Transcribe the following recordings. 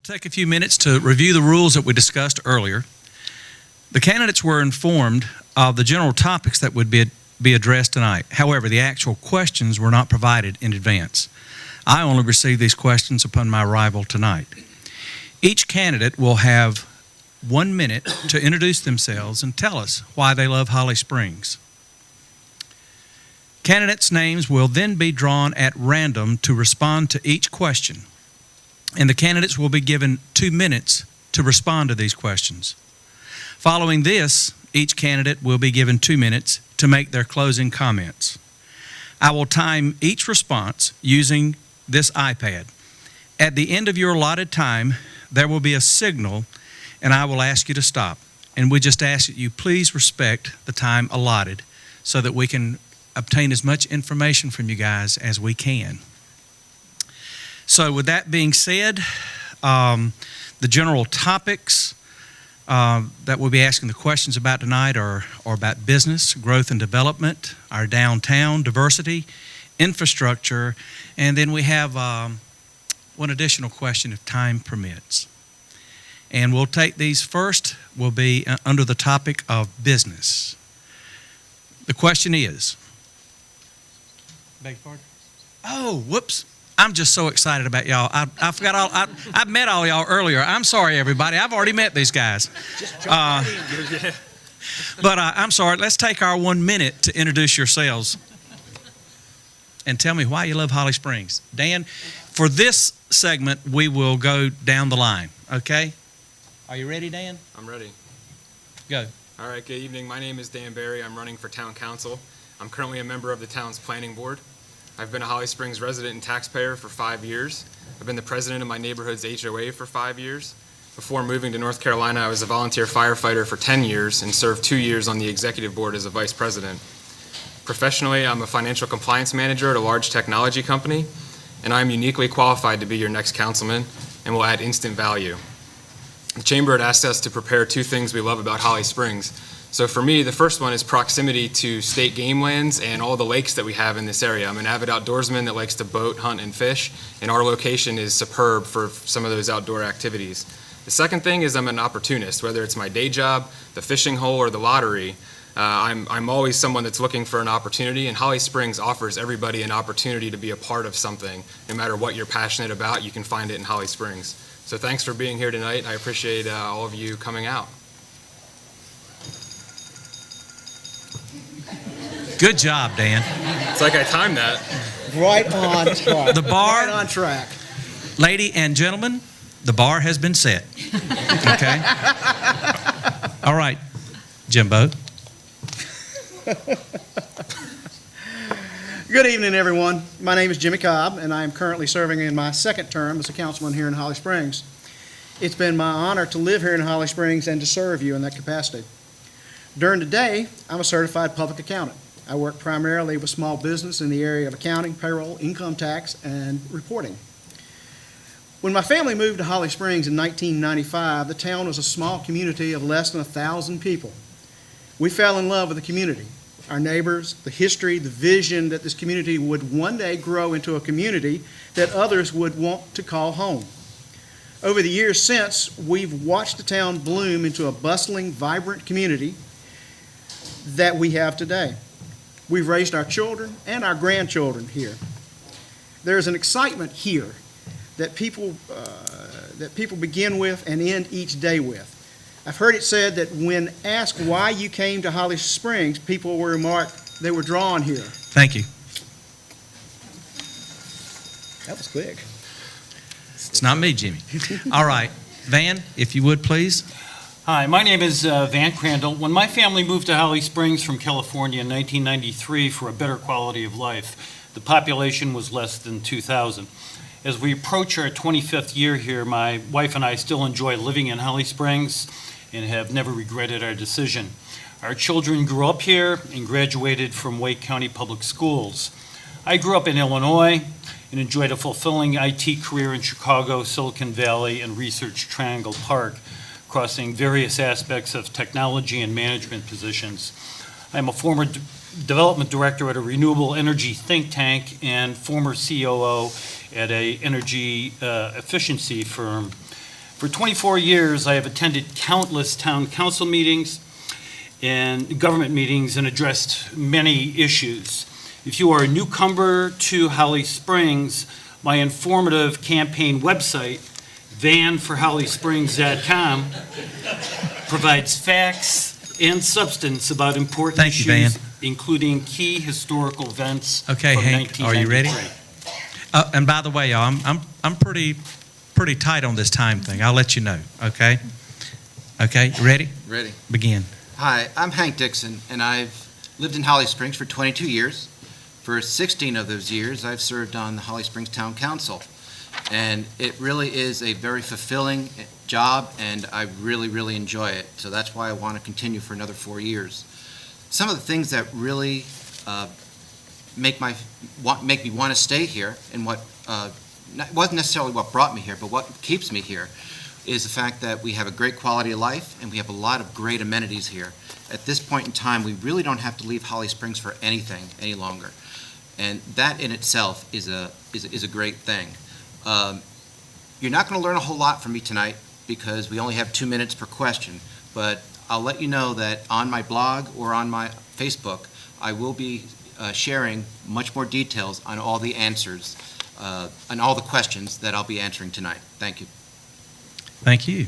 Take a few minutes to review the rules that we discussed earlier. The candidates were informed of the general topics that would be addressed tonight. However, the actual questions were not provided in advance. I only received these questions upon my arrival tonight. Each candidate will have 1 minute to introduce themselves and tell us why they love Holly Springs. Candidates' names will then be drawn at random to respond to each question, and the candidates will be given 2 minutes to respond to these questions. Following this, each candidate will be given 2 minutes to make their closing comments. I will time each response using this iPad. At the end of your allotted time, there will be a signal, and I will ask you to stop. And we just ask that you please respect the time allotted so that we can obtain as much information from you guys as we can. So with that being said, the general topics that we'll be asking the questions about tonight are about business, growth and development, our downtown, diversity, infrastructure, and then we have one additional question if time permits. And we'll take these first, will be under the topic of business. The question is, beg your pardon? Oh, whoops. I'm just so excited about y'all. I forgot all. I met all y'all earlier. I'm sorry, everybody. I've already met these guys. But I'm sorry. Let's take our 1 minute to introduce yourselves and tell me why you love Holly Springs. Dan, for this segment, we will go down the line. Okay? Are you ready, Dan? I'm ready. Go. All right. Good evening. My name is Dan Barry. I'm running for town council. I'm currently a member of the town's planning board. I've been a Holly Springs resident and taxpayer for 5 years. I've been the president of my neighborhood's HOA for 5 years. Before moving to North Carolina, I was a volunteer firefighter for 10 years and served 2 years on the executive board as a vice president. Professionally, I'm a financial compliance manager at a large technology company, and I'm uniquely qualified to be your next councilman and will add instant value. The Chamber had asked us to prepare 2 things we love about Holly Springs. So for me, the first one is proximity to state game lands and all the lakes that we have in this area. I'm an avid outdoorsman that likes to boat, hunt, and fish, and our location is superb for some of those outdoor activities. The second thing is I'm an opportunist, whether it's my day job, the fishing hole, or the lottery. I'm always someone that's looking for an opportunity, and Holly Springs offers everybody an opportunity to be a part of something. No matter what you're passionate about, you can find it in Holly Springs. So thanks for being here tonight. I appreciate all of you coming out. Good job, Dan. It's like I timed that. Right on track. The bar, Right on track. lady and gentlemen, the bar has been set. Okay? All right, Jimbo. Good evening, everyone. My name is Jimmy Cobb, and I am currently serving in my second term as a councilman here in Holly Springs. It's been my honor to live here in Holly Springs and to serve you in that capacity. During the day, I'm a certified public accountant. I work primarily with small business in the area of accounting, payroll, income tax, and reporting. When my family moved to Holly Springs in 1995, the town was a small community of less than 1,000 people. We fell in love with the community, our neighbors, the history, the vision that this community would one day grow into a community that others would want to call home. Over the years since, we've watched the town bloom into a bustling, vibrant community that we have today. We've raised our children and our grandchildren here. There's an excitement here that people begin with and end each day with. I've heard it said that when asked why you came to Holly Springs, people will remark they were drawn here. Thank you. That was quick. It's not me, Jimmy. All right, Van, if you would, please. Hi, my name is Van Crandall. When my family moved to Holly Springs from California in 1993 for a better quality of life, the population was less than 2,000. As we approach our 25th year here, my wife and I still enjoy living in Holly Springs and have never regretted our decision. Our children grew up here and graduated from Wake County Public Schools. I grew up in Illinois and enjoyed a fulfilling IT career in Chicago, Silicon Valley, and Research Triangle Park, crossing various aspects of technology and management positions. I'm a former development director at a renewable energy think tank and former COO at a energy efficiency firm. For 24 years, I have attended countless town council meetings and government meetings and addressed many issues. If you are a newcomer to Holly Springs, my informative campaign website, vanforhollysprings.com, provides facts and substance about important Thank you, Van. issues, including key historical events Okay, from Hank, are you ready? 1993. And by the way, y'all, I'm pretty tight on this time thing. I'll let you know, okay? Okay, you ready? Ready. Begin. Hi, I'm Hank Dixon, and I've lived in Holly Springs for 22 years. For 16 of those years, I've served on the Holly Springs Town Council. And it really is a very fulfilling job, and I really, really enjoy it. So that's why I want to continue for another 4 years. Some of the things that really make me want to stay here, and what wasn't necessarily what brought me here, but what keeps me here, is the fact that we have a great quality of life, and we have a lot of great amenities here. At this point in time, we really don't have to leave Holly Springs for anything any longer. And that in itself is a great thing. You're not going to learn a whole lot from me tonight because we only have 2 minutes per question, but I'll let you know that on my blog or on my Facebook, I will be sharing much more details on all the answers, on all the questions that I'll be answering tonight. Thank you. Thank you.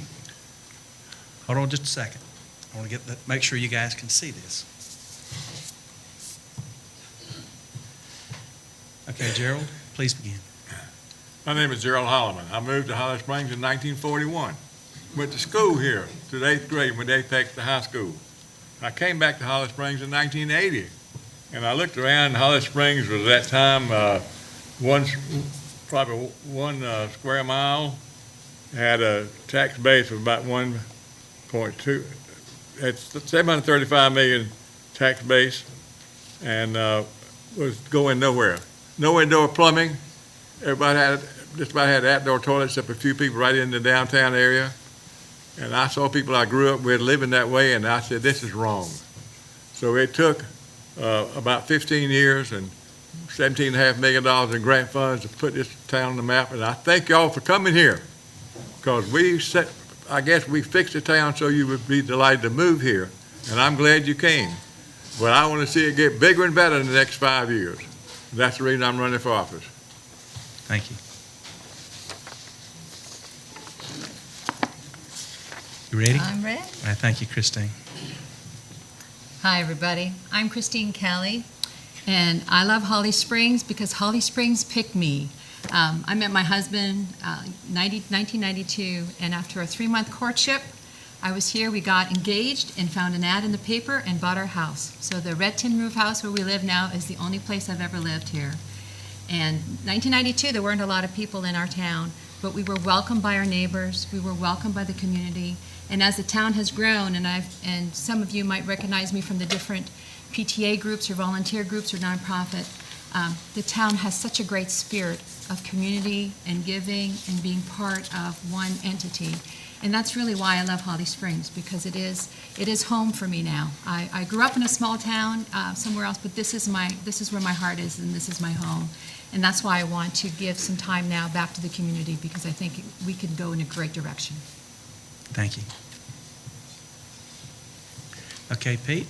Hold on just a second. I want to make sure you guys can see this. Okay, Gerald, please begin. My name is Gerald Holloman. I moved to Holly Springs in 1941. Went to school here to the 8th grade when they take to high school. I came back to Holly Springs in 1980, and I looked around. Holly Springs was at that time probably one square mile, had a tax base of about 1.2. It's 735 million tax base, and was going nowhere. No indoor plumbing. Everybody just about had outdoor toilets, except a few people right in the downtown area. And I saw people I grew up with living that way, and I said, this is wrong. So it took about 15 years and $17.5 million in grant funds to put this town on the map. And I thank y'all for coming here, because I guess we fixed the town so you would be delighted to move here. And I'm glad you came. But I want to see it get bigger and better in the next 5 years. That's the reason I'm running for office. Thank you. You ready? I'm ready. All right, thank you, Christine. Hi, everybody. I'm Christine Kelly, and I love Holly Springs because Holly Springs picked me. I met my husband 1992, and after a 3-month courtship, I was here. We got engaged and found an ad in the paper and bought our house. So the red tin roof house where we live now is the only place I've ever lived here. And 1992, there weren't a lot of people in our town, but we were welcomed by our neighbors. We were welcomed by the community. And as the town has grown, and some of you might recognize me from the different PTA groups or volunteer groups or nonprofit, the town has such a great spirit of community and giving and being part of one entity. And that's really why I love Holly Springs, because it is home for me now. I grew up in a small town somewhere else, but this is where my heart is, and this is my home. And that's why I want to give some time now back to the community, because I think we can go in a great direction. Thank you. Okay, Pete?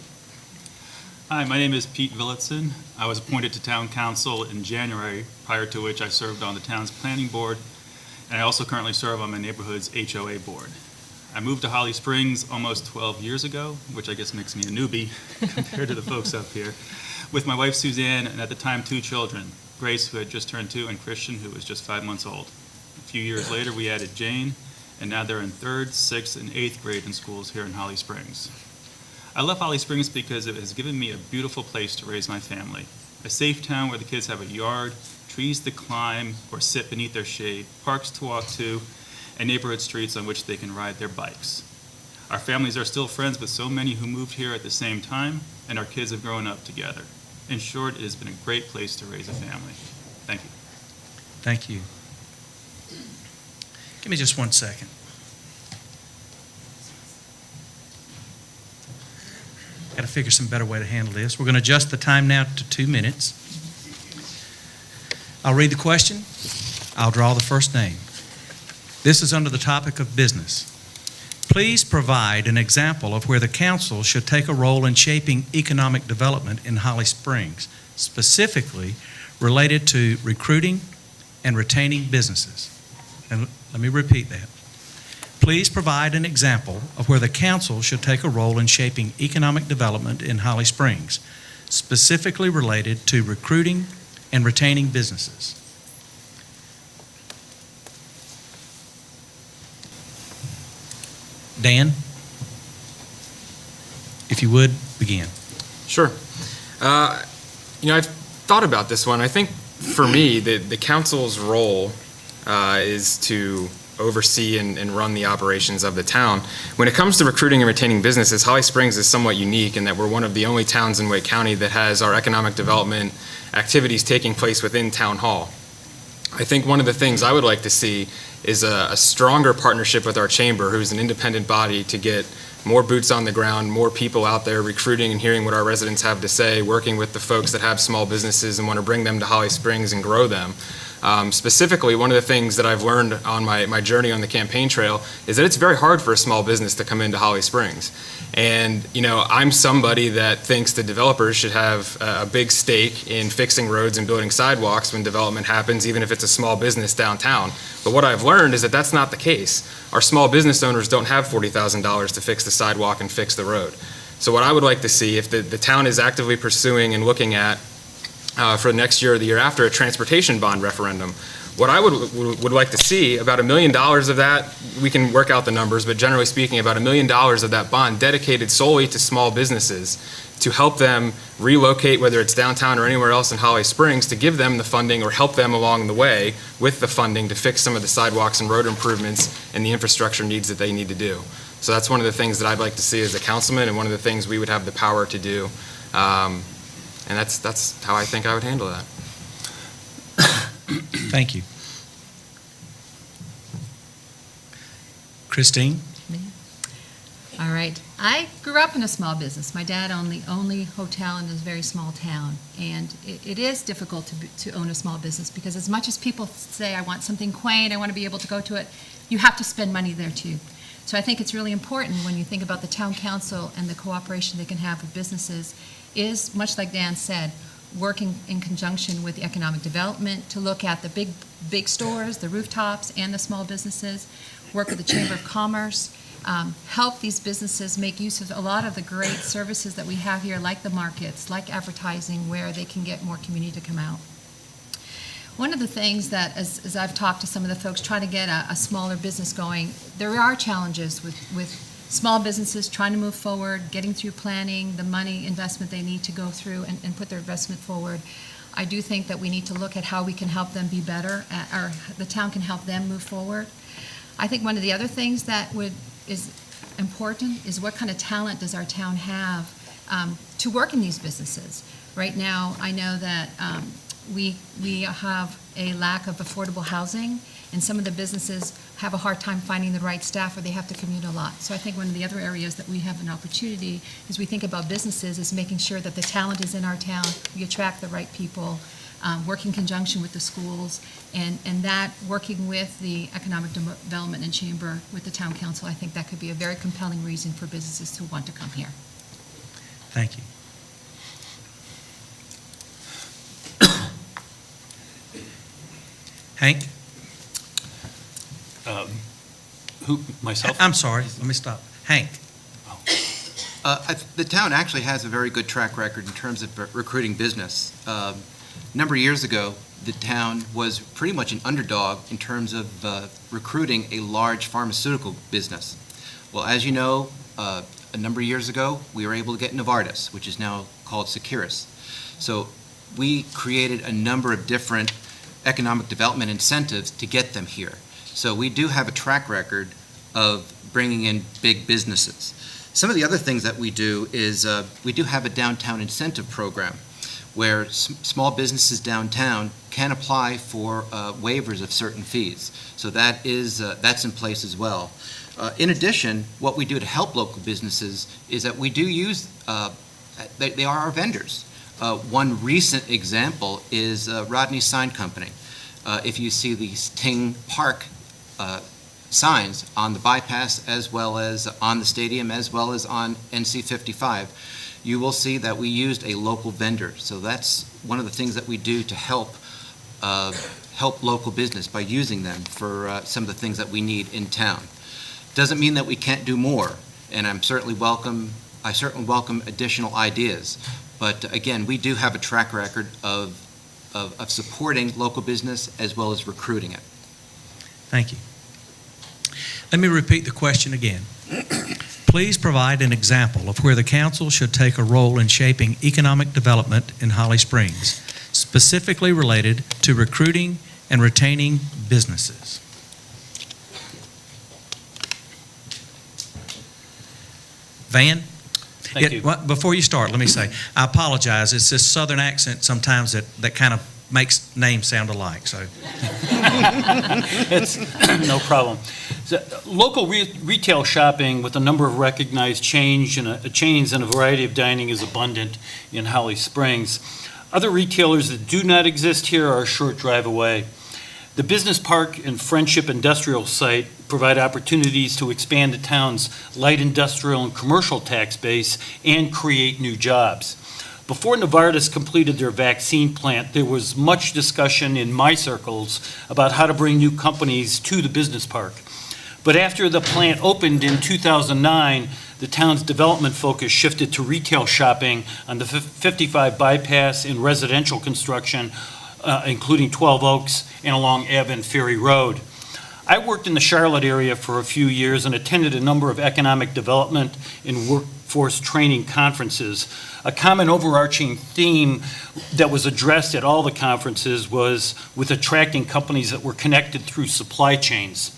Hi, my name is Pete Villitson. I was appointed to Town Council in January, prior to which I served on the town's planning board, and I also currently serve on my neighborhood's HOA board. I moved to Holly Springs almost 12 years ago, which I guess makes me a newbie compared to the folks up here, with my wife Suzanne and at the time 2 children, Grace, who had just turned 2, and Christian, who was just 5 months old. A few years later, we added Jane, and now they're in 3rd, 6th, and 8th grade in schools here in Holly Springs. I love Holly Springs because it has given me a beautiful place to raise my family. A safe town where the kids have a yard, trees to climb or sit beneath their shade, parks to walk to, and neighborhood streets on which they can ride their bikes. Our families are still friends with so many who moved here at the same time, and our kids have grown up together. In short, it has been a great place to raise a family. Thank you. Thank you. Give me just 1 second. Got to figure some better way to handle this. We're going to adjust the time now to 2 minutes. I'll read the question. I'll draw the first name. This is under the topic of business. Please provide an example of where the council should take a role in shaping economic development in Holly Springs, specifically related to recruiting and retaining businesses. And let me repeat that. Please provide an example of where the council should take a role in shaping economic development in Holly Springs, specifically related to recruiting and retaining businesses. Dan, if you would, begin. Sure. I've thought about this one. I think for me, the council's role is to oversee and run the operations of the town. When it comes to recruiting and retaining businesses, Holly Springs is somewhat unique in that we're one of the only towns in Wake County that has our economic development activities taking place within Town Hall. I think one of the things I would like to see is a stronger partnership with our chamber, who's an independent body, to get more boots on the ground, more people out there recruiting and hearing what our residents have to say, working with the folks that have small businesses and want to bring them to Holly Springs and grow them. Specifically, one of the things that I've learned on my journey on the campaign trail is that it's very hard for a small business to come into Holly Springs. And, I'm somebody that thinks the developers should have a big stake in fixing roads and building sidewalks when development happens, even if it's a small business downtown. But what I've learned is that that's not the case. Our small business owners don't have $40,000 to fix the sidewalk and fix the road. So what I would like to see, if the town is actively pursuing and looking at for next year or the year after a transportation bond referendum, what I would like to see, about $1 million of that, we can work out the numbers, but generally speaking, about $1 million of that bond dedicated solely to small businesses to help them relocate, whether it's downtown or anywhere else in Holly Springs, to give them the funding or help them along the way with the funding to fix some of the sidewalks and road improvements and the infrastructure needs that they need to do. So that's one of the things that I'd like to see as a councilman, and one of the things we would have the power to do. And that's how I think I would handle that. Thank you. Christine? All right. I grew up in a small business. My dad owned the only hotel in this very small town, and it is difficult to own a small business, because as much as people say, I want something quaint, I want to be able to go to it, you have to spend money there too. So I think it's really important when you think about the town council and the cooperation they can have with businesses is, much like Dan said, working in conjunction with the economic development to look at the big stores, the rooftops, and the small businesses, work with the Chamber of Commerce, help these businesses make use of a lot of the great services that we have here, like the markets, like advertising, where they can get more community to come out. One of the things that, as I've talked to some of the folks trying to get a smaller business going, there are challenges with small businesses trying to move forward, getting through planning, the money investment they need to go through and put their investment forward. I do think that we need to look at how we can help them be better, or the town can help them move forward. I think one of the other things that is important is what kind of talent does our town have to work in these businesses. Right now, I know that we have a lack of affordable housing, and some of the businesses have a hard time finding the right staff, or they have to commute a lot. So I think one of the other areas that we have an opportunity as we think about businesses is making sure that the talent is in our town, we attract the right people, work in conjunction with the schools, and that working with the economic development and chamber with the town council, I think that could be a very compelling reason for businesses to want to come here. Thank you. Hank? Who, myself? I'm sorry, let me stop. Hank? The town actually has a very good track record in terms of recruiting business. A number of years ago, the town was pretty much an underdog in terms of recruiting a large pharmaceutical business. Well, as you know, a number of years ago, we were able to get Novartis, which is now called Securus. So we created a number of different economic development incentives to get them here. So we do have a track record of bringing in big businesses. Some of the other things that we do is we do have a downtown incentive program where small businesses downtown can apply for waivers of certain fees. So that is that's in place as well. In addition, what we do to help local businesses is that we do use, they are our vendors. One recent example is Rodney's Sign Company. If you see the Ting Park signs on the bypass as well as on the stadium as well as on NC 55, you will see that we used a local vendor. So that's one of the things that we do to help local business by using them for some of the things that we need in town. Doesn't mean that we can't do more, and I certainly welcome additional ideas. But again, we do have a track record of supporting local business as well as recruiting it. Thank you. Let me repeat the question again. Please provide an example of where the council should take a role in shaping economic development in Holly Springs, specifically related to recruiting and retaining businesses. Van? Thank you. Before you start, let me say, I apologize. It's this southern accent sometimes that kind of makes names sound alike, so. It's no problem. So, local retail shopping with a number of recognized chains and a variety of dining is abundant in Holly Springs. Other retailers that do not exist here are a short drive away. The business park and Friendship Industrial Site provide opportunities to expand the town's light industrial and commercial tax base and create new jobs. Before Novartis completed their vaccine plant, there was much discussion in my circles about how to bring new companies to the business park. But after the plant opened in 2009, the town's development focus shifted to retail shopping on the 55 bypass and residential construction, including 12 Oaks and along Ave and Ferry Road. I worked in the Charlotte area for a few years and attended a number of economic development and workforce training conferences. A common overarching theme that was addressed at all the conferences was with attracting companies that were connected through supply chains.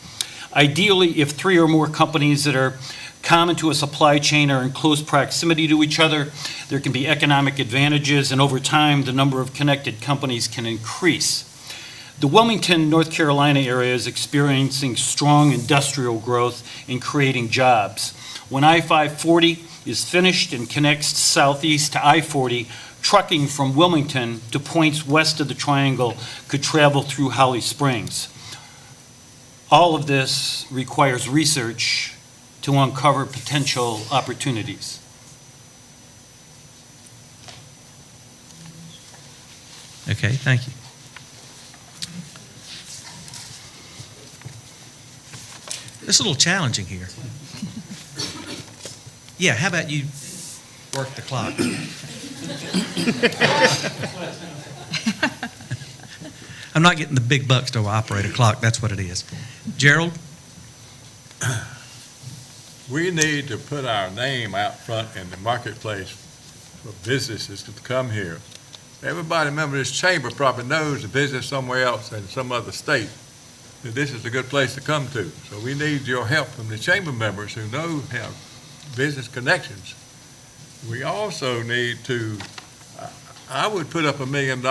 Ideally, if 3 or more companies that are common to a supply chain are in close proximity to each other, there can be economic advantages, and over time, the number of connected companies can increase. The Wilmington, North Carolina area is experiencing strong industrial growth and creating jobs. When I-540 is finished and connects southeast to I-40, trucking from Wilmington to points west of the triangle could travel through Holly Springs. All of this requires research to uncover potential opportunities. Okay, thank you. It's a little challenging here. Yeah, how about you work the clock? I'm not getting the big bucks to operate a clock, that's what it is. Gerald? We need to put our name out front in the marketplace for businesses to come here. Everybody member of this chamber probably knows the business somewhere else in some other state, that this is a good place to come to. So we need your help from the chamber members who have business connections. We also need to, I would put up $1 million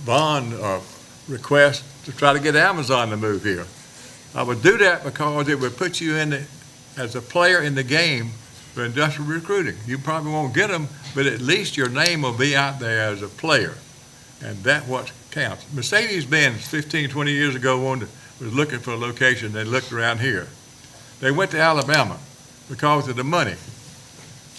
bond request to try to get Amazon to move here. I would do that because it would put you as a player in the game for industrial recruiting. You probably won't get them, but at least your name will be out there as a player, and that's what counts. Mercedes-Benz 15, 20 years ago was looking for a location. They looked around here. They went to Alabama because of the money.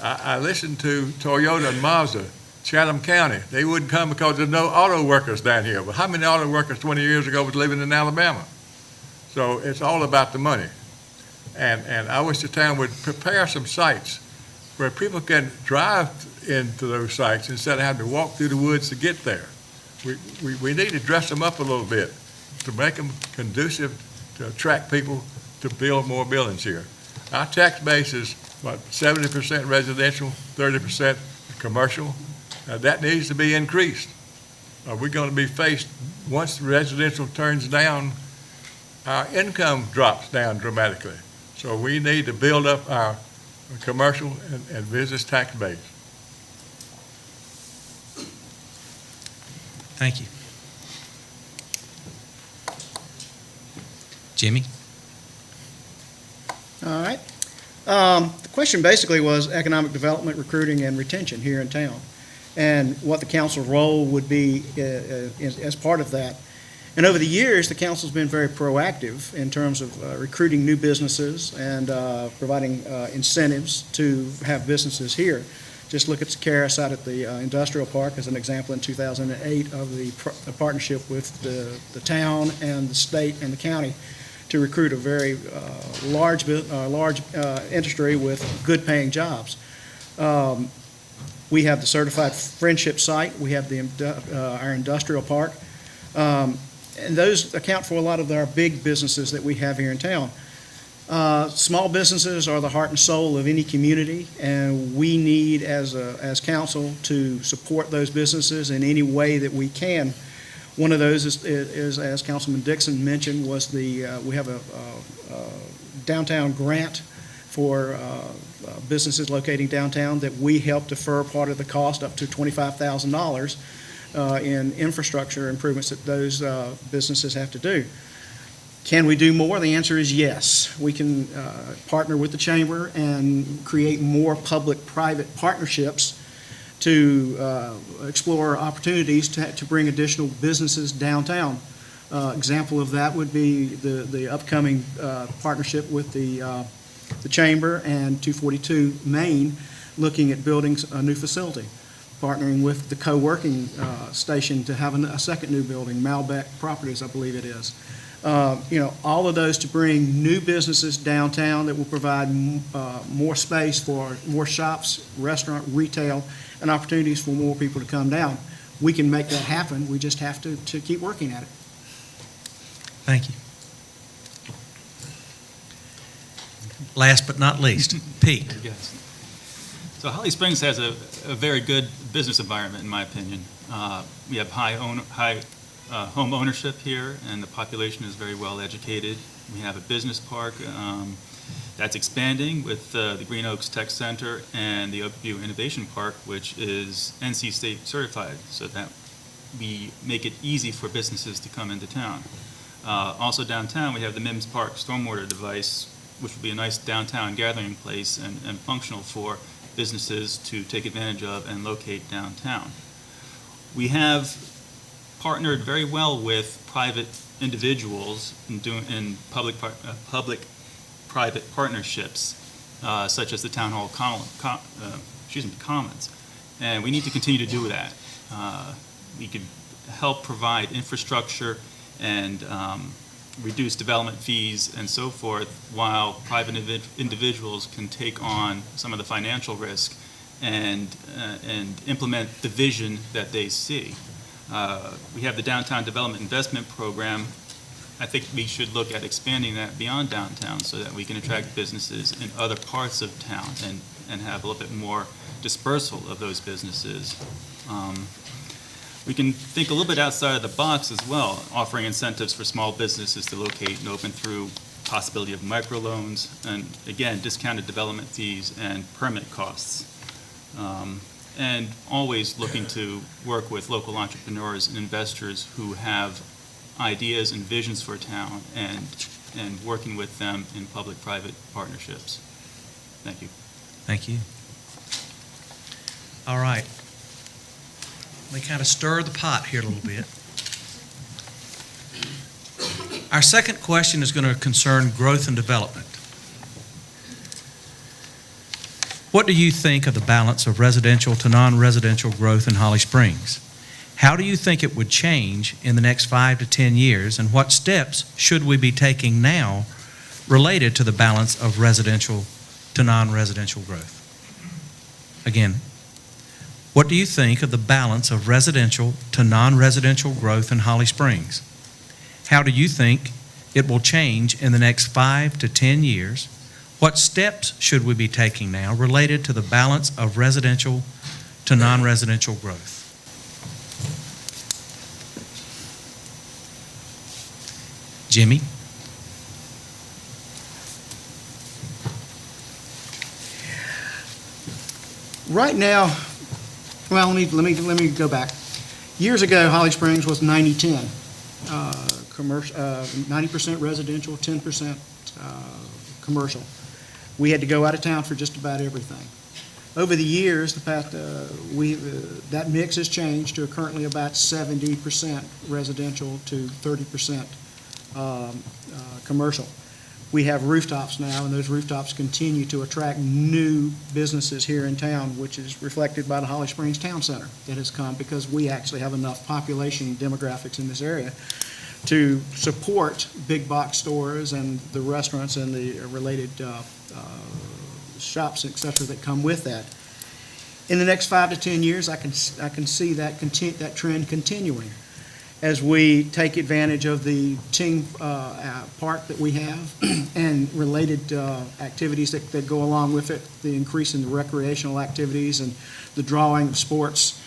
I listened to Toyota and Mazda, Chatham County. They wouldn't come because there's no auto workers down here. Well, how many auto workers 20 years ago was living in Alabama? So it's all about the money. And I wish the town would prepare some sites where people can drive into those sites instead of having to walk through the woods to get there. We need to dress them up a little bit to make them conducive to attract people to build more buildings here. Our tax base is, 70% residential, 30% commercial. That needs to be increased. We're going to be faced, once the residential turns down, our income drops down dramatically. So we need to build up our commercial and business tax base. Thank you. Jimmy? All right. The question basically was economic development, recruiting, and retention here in town, and what the council's role would be as part of that. And over the years, the council's been very proactive in terms of recruiting new businesses and providing incentives to have businesses here. Just look at Sakaris out at the industrial park as an example in 2008 of the partnership with the town and the state and the county to recruit a very large industry with good-paying jobs. We have the certified friendship site. We have our industrial park. And those account for a lot of our big businesses that we have here in town. Small businesses are the heart and soul of any community, and we need, as council, to support those businesses in any way that we can. One of those is as Councilman Dixon mentioned, was we have a downtown grant for businesses locating downtown that we help defer part of the cost up to $25,000 in infrastructure improvements that those businesses have to do. Can we do more? The answer is yes. We can partner with the chamber and create more public-private partnerships to explore opportunities to bring additional businesses downtown. Example of that would be the upcoming partnership with the chamber and 242 Main, looking at building a new facility, partnering with the co-working station to have a second new building, Malbec Properties, I believe it is. All of those to bring new businesses downtown that will provide more space for more shops, restaurant, retail, and opportunities for more people to come down. We can make that happen. We just have to keep working at it. Thank you. Last but not least, Pete. Yes. So Holly Springs has a very good business environment, in my opinion. We have high home ownership here, and the population is very well educated. We have a business park that's expanding with the Green Oaks Tech Center and the Oakview Innovation Park, which is NC State certified, so that we make it easy for businesses to come into town. Also downtown, we have the Mims Park stormwater device, which will be a nice downtown gathering place and functional for businesses to take advantage of and locate downtown. We have partnered very well with private individuals in public-private partnerships, such as the Town Hall Commons, and we need to continue to do that. We can help provide infrastructure and reduce development fees and so forth, while private individuals can take on some of the financial risk and implement the vision that they see. We have the Downtown Development Investment Program. I think we should look at expanding that beyond downtown so that we can attract businesses in other parts of town and have a little bit more dispersal of those businesses. We can think a little bit outside of the box as well, offering incentives for small businesses to locate and open through possibility of microloans and, again, discounted development fees and permit costs. And always looking to work with local entrepreneurs and investors who have ideas and visions for town and working with them in public-private partnerships. Thank you. Thank you. All right. Let me kind of stir the pot here a little bit. Our second question is going to concern growth and development. What do you think of the balance of residential to non-residential growth in Holly Springs? How do you think it would change in the next 5 to 10 years, and what steps should we be taking now related to the balance of residential to non-residential growth? Again, what do you think of the balance of residential to non-residential growth in Holly Springs? How do you think it will change in the next 5 to 10 years? What steps should we be taking now related to the balance of residential to non-residential growth? Jimmy? Right now, well, let me go back. Years ago, Holly Springs was 90-10. Commercial, 90% residential, 10% commercial. We had to go out of town for just about everything. Over the years, that mix has changed to currently about 70% residential to 30% commercial. We have rooftops now, and those rooftops continue to attract new businesses here in town, which is reflected by the Holly Springs Town Center that has come because we actually have enough population demographics in this area to support big box stores and the restaurants and the related shops, et cetera, that come with that. In the next 5 to 10 years, I can see that trend continuing as we take advantage of the Ting Park that we have and related activities that go along with it, the increase in the recreational activities and the drawing of sports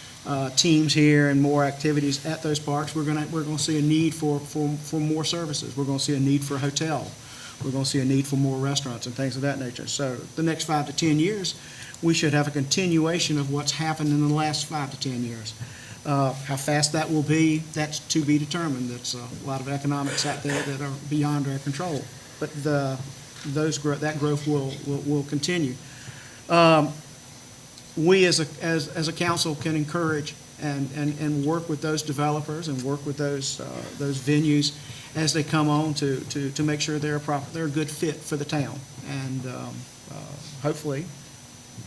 teams here and more activities at those parks. We're going to see a need for more services. We're going to see a need for a hotel. We're going to see a need for more restaurants and things of that nature. So the next 5 to 10 years, we should have a continuation of what's happened in the last 5 to 10 years. How fast that will be, that's to be determined. There's a lot of economics out there that are beyond our control. But that growth will continue. We as a council can encourage and work with those developers and work with those venues as they come on to make sure they're a good fit for the town. And hopefully,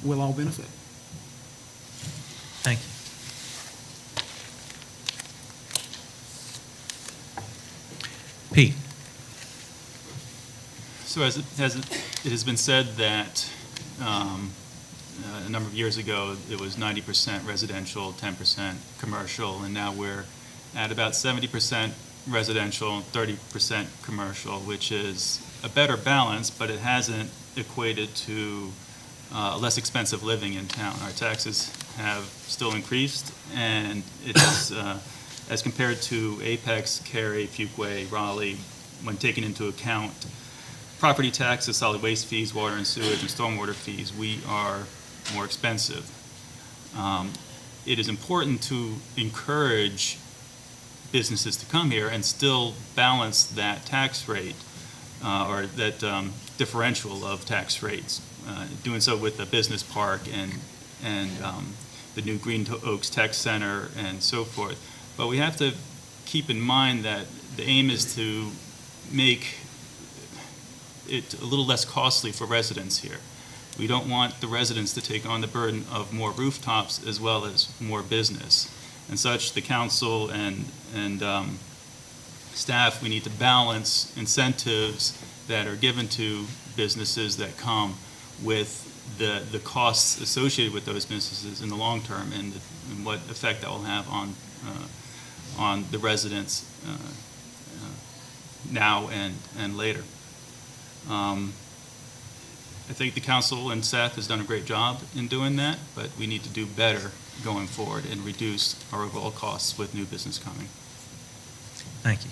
we'll all benefit. Thank you. Pete. So as it has been said that a number of years ago, it was 90% residential, 10% commercial, and now we're at about 70% residential, 30% commercial, which is a better balance, but it hasn't equated to less expensive living in town. Our taxes have still increased, and it is, as compared to Apex, Cary, Fuquay, Raleigh, when taking into account property taxes, solid waste fees, water and sewage, and stormwater fees, we are more expensive. It is important to encourage businesses to come here and still balance that tax rate or that differential of tax rates. Doing so with the business park and the new Green Oaks Tech Center and so forth. But we have to keep in mind that the aim is to make it a little less costly for residents here. We don't want the residents to take on the burden of more rooftops as well as more business. And such, the council and staff, we need to balance incentives that are given to businesses that come with the costs associated with those businesses in the long term and what effect that will have on the residents now and later. I think the council and staff has done a great job in doing that, but we need to do better going forward and reduce our overall costs with new business coming. Thank you.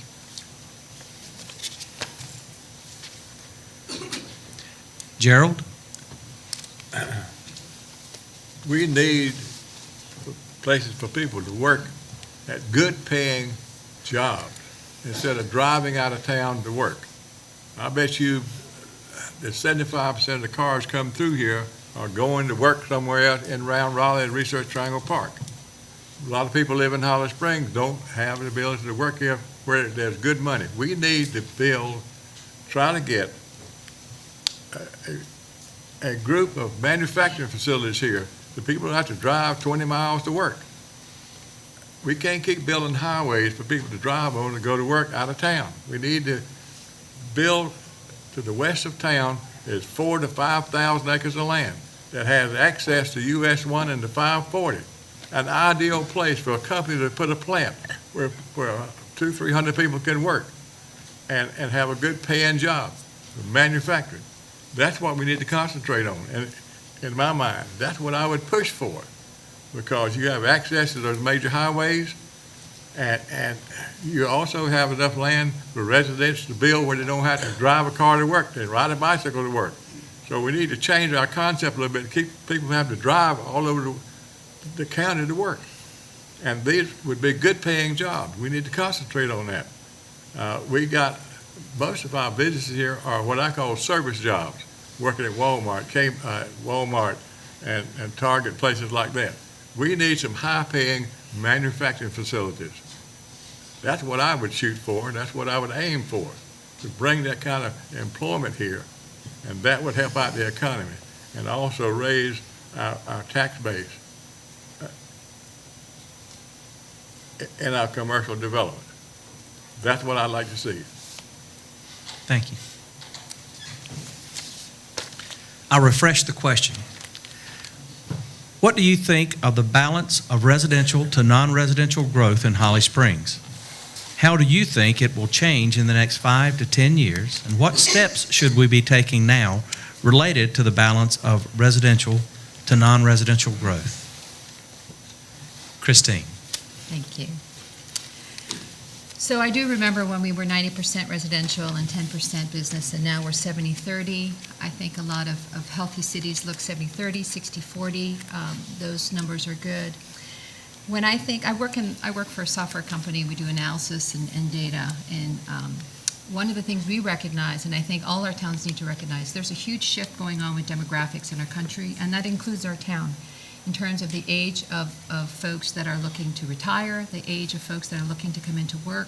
Gerald? We need places for people to work at good paying jobs instead of driving out of town to work. I bet you that 75% of the cars come through here are going to work somewhere else in around Raleigh and Research Triangle Park. A lot of people live in Holly Springs don't have the ability to work here where there's good money. We need to try to get a group of manufacturing facilities here. The people don't have to drive 20 miles to work. We can't keep building highways for people to drive on to go to work out of town. We need to build to the west of town. There's 4,000 to 5,000 acres of land that has access to US 1 and the 540. An ideal place for a company to put a plant where 200-300 people can work and have a good paying job, manufacturing. That's what we need to concentrate on. And in my mind, that's what I would push for, because you have access to those major highways, and you also have enough land for residents to build where they don't have to drive a car to work. They ride a bicycle to work. So we need to change our concept a little bit, keep people from having to drive all over the county to work. And these would be good paying jobs. We need to concentrate on that. Most of our businesses here are what I call service jobs, working at Walmart, and target places like that. We need some high-paying manufacturing facilities. That's what I would shoot for, and that's what I would aim for, to bring that kind of employment here. And that would help out the economy and also raise our tax base in our commercial development. That's what I'd like to see. Thank you. I'll refresh the question. What do you think of the balance of residential to non-residential growth in Holly Springs? How do you think it will change in the next 5 to 10 years? And what steps should we be taking now related to the balance of residential to non-residential growth? Christine. Thank you. So I do remember when we were 90% residential and 10% business, and now we're 70-30. I think a lot of healthy cities look 70-30, 60-40. Those numbers are good. When I think, I work for a software company, we do analysis and data, and one of the things we recognize, and I think all our towns need to recognize, there's a huge shift going on with demographics in our country, and that includes our town, in terms of the age of folks that are looking to retire, the age of folks that are looking to come into work.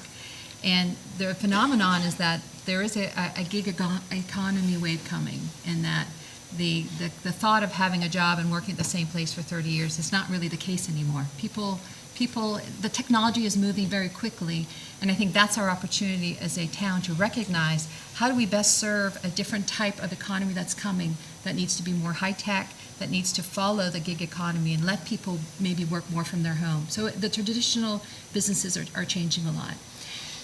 And the phenomenon is that there is a gig economy wave coming, and that the thought of having a job and working at the same place for 30 years is not really the case anymore. People, the technology is moving very quickly, and I think that's our opportunity as a town to recognize how do we best serve a different type of economy that's coming, that needs to be more high-tech, that needs to follow the gig economy and let people maybe work more from their home. So the traditional businesses are changing a lot.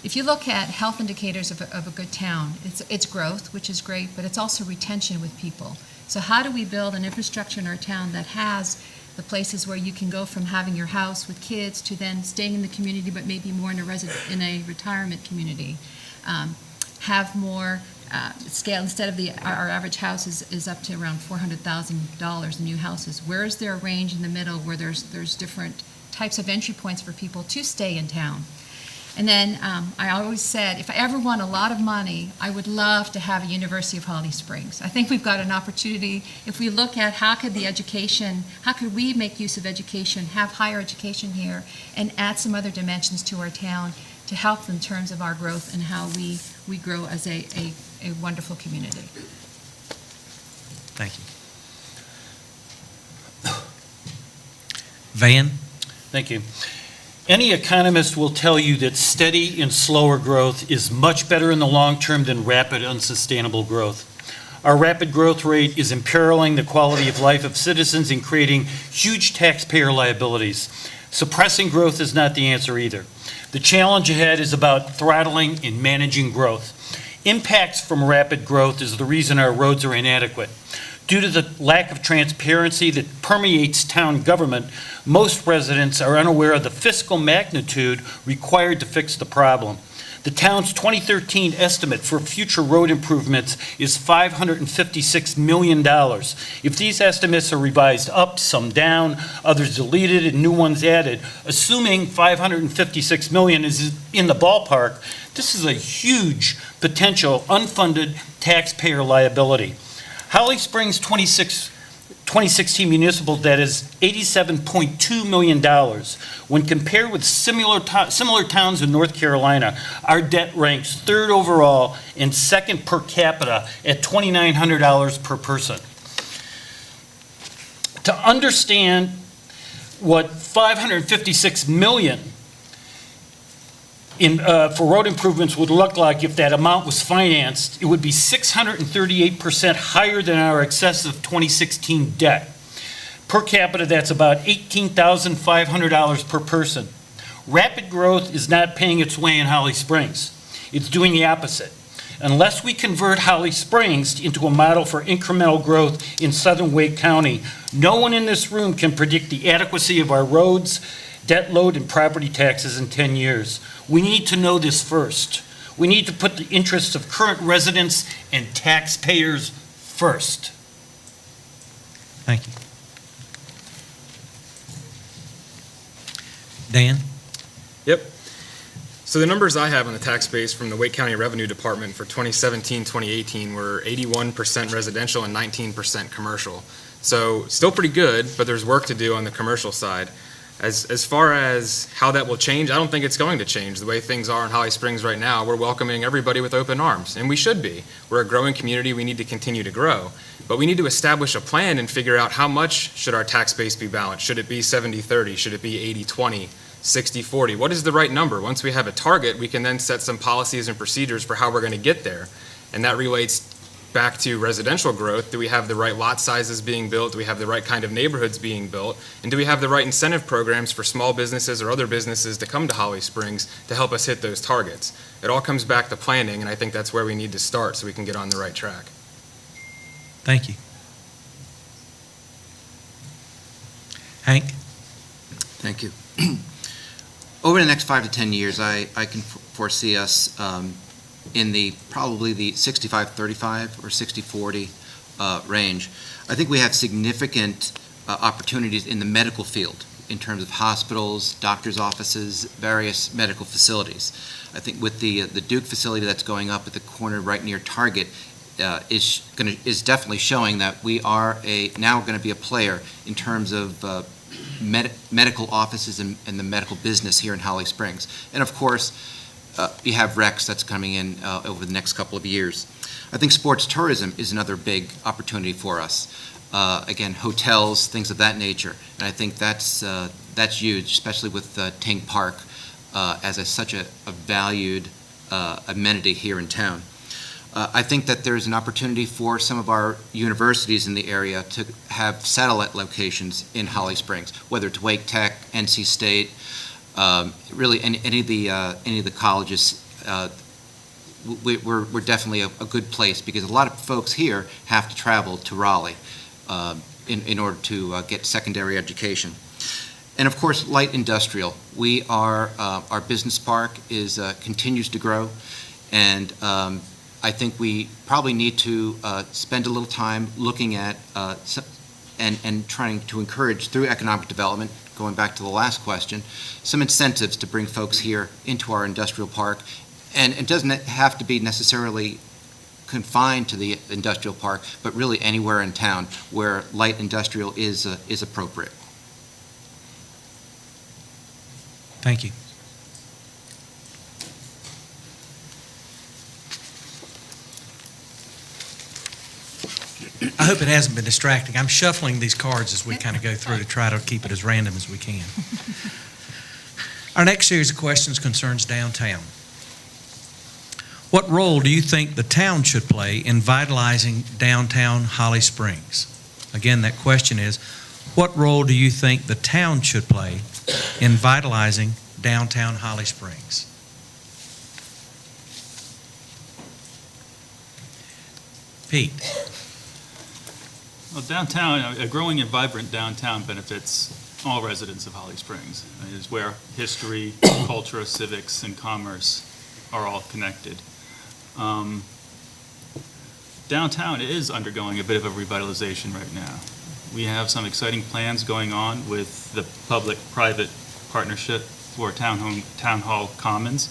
If you look at health indicators of a good town, it's growth, which is great, but it's also retention with people. So how do we build an infrastructure in our town that has the places where you can go from having your house with kids to then staying in the community, but maybe more in a retirement community? Have more scale. Instead of our average house is up to around $400,000 in new houses. Where is there a range in the middle where there's different types of entry points for people to stay in town? And then I always said, if I ever won a lot of money, I would love to have a University of Holly Springs. I think we've got an opportunity, if we look at how could we make use of education, have higher education here, and add some other dimensions to our town to help in terms of our growth and how we grow as a wonderful community. Thank you. Van? Thank you. Any economist will tell you that steady and slower growth is much better in the long term than rapid, unsustainable growth. Our rapid growth rate is imperiling the quality of life of citizens and creating huge taxpayer liabilities. Suppressing growth is not the answer either. The challenge ahead is about throttling and managing growth. Impacts from rapid growth is the reason our roads are inadequate. Due to the lack of transparency that permeates town government, most residents are unaware of the fiscal magnitude required to fix the problem. The town's 2013 estimate for future road improvements is $556 million. If these estimates are revised up, some down, others deleted, and new ones added, assuming $556 million is in the ballpark, this is a huge potential unfunded taxpayer liability. Holly Springs 2016 municipal debt is $87.2 million. When compared with similar towns in North Carolina, our debt ranks third overall and second per capita at $2,900 per person. To understand what $556 million for road improvements would look like if that amount was financed, it would be 638% higher than our excessive 2016 debt. Per capita, that's about $18,500 per person. Rapid growth is not paying its way in Holly Springs. It's doing the opposite. Unless we convert Holly Springs into a model for incremental growth in southern Wake County, no one in this room can predict the adequacy of our roads, debt load, and property taxes in 10 years. We need to know this first. We need to put the interests of current residents and taxpayers first. Thank you. Dan? Yep. So the numbers I have on the tax base from the Wake County Revenue Department for 2017-2018 were 81% residential and 19% commercial. So still pretty good, but there's work to do on the commercial side. As far as how that will change, I don't think it's going to change. The way things are in Holly Springs right now, we're welcoming everybody with open arms, and we should be. We're a growing community. We need to continue to grow. But we need to establish a plan and figure out how much should our tax base be balanced. Should it be 70-30? Should it be 80-20? 60-40? What is the right number? Once we have a target, we can then set some policies and procedures for how we're going to get there. And that relates back to residential growth. Do we have the right lot sizes being built? Do we have the right kind of neighborhoods being built? And do we have the right incentive programs for small businesses or other businesses to come to Holly Springs to help us hit those targets? It all comes back to planning, and I think that's where we need to start so we can get on the right track. Thank you. Hank? Thank you. Over the next 5 to 10 years, I can foresee us in probably the 65-35 or 60-40 range. I think we have significant opportunities in the medical field in terms of hospitals, doctors' offices, various medical facilities. I think with the Duke facility that's going up at the corner right near Target is definitely showing that we are now going to be a player in terms of medical offices and the medical business here in Holly Springs. And of course, you have Rex that's coming in over the next couple of years. I think sports tourism is another big opportunity for us. Again, hotels, things of that nature. And I think that's huge, especially with Ting Park as such a valued amenity here in town. I think that there's an opportunity for some of our universities in the area to have satellite locations in Holly Springs, whether it's Wake Tech, NC State, really any of the colleges. We're definitely a good place because a lot of folks here have to travel to Raleigh in order to get secondary education. And of course, light industrial. Our business park continues to grow, and I think we probably need to spend a little time looking at and trying to encourage through economic development, going back to the last question, some incentives to bring folks here into our industrial park. And it doesn't have to be necessarily confined to the industrial park, but really anywhere in town where light industrial is appropriate. Thank you. I hope it hasn't been distracting. I'm shuffling these cards as we kind of go through to try to keep it as random as we can. Our next series of questions concerns downtown. What role do you think the town should play in vitalizing downtown Holly Springs? Again, that question is, what role do you think the town should play in vitalizing downtown Holly Springs? Pete? Well, downtown, a growing and vibrant downtown benefits all residents of Holly Springs. It is where history, culture, civics, and commerce are all connected. Downtown is undergoing a bit of a revitalization right now. We have some exciting plans going on with the public-private partnership for Town Hall Commons,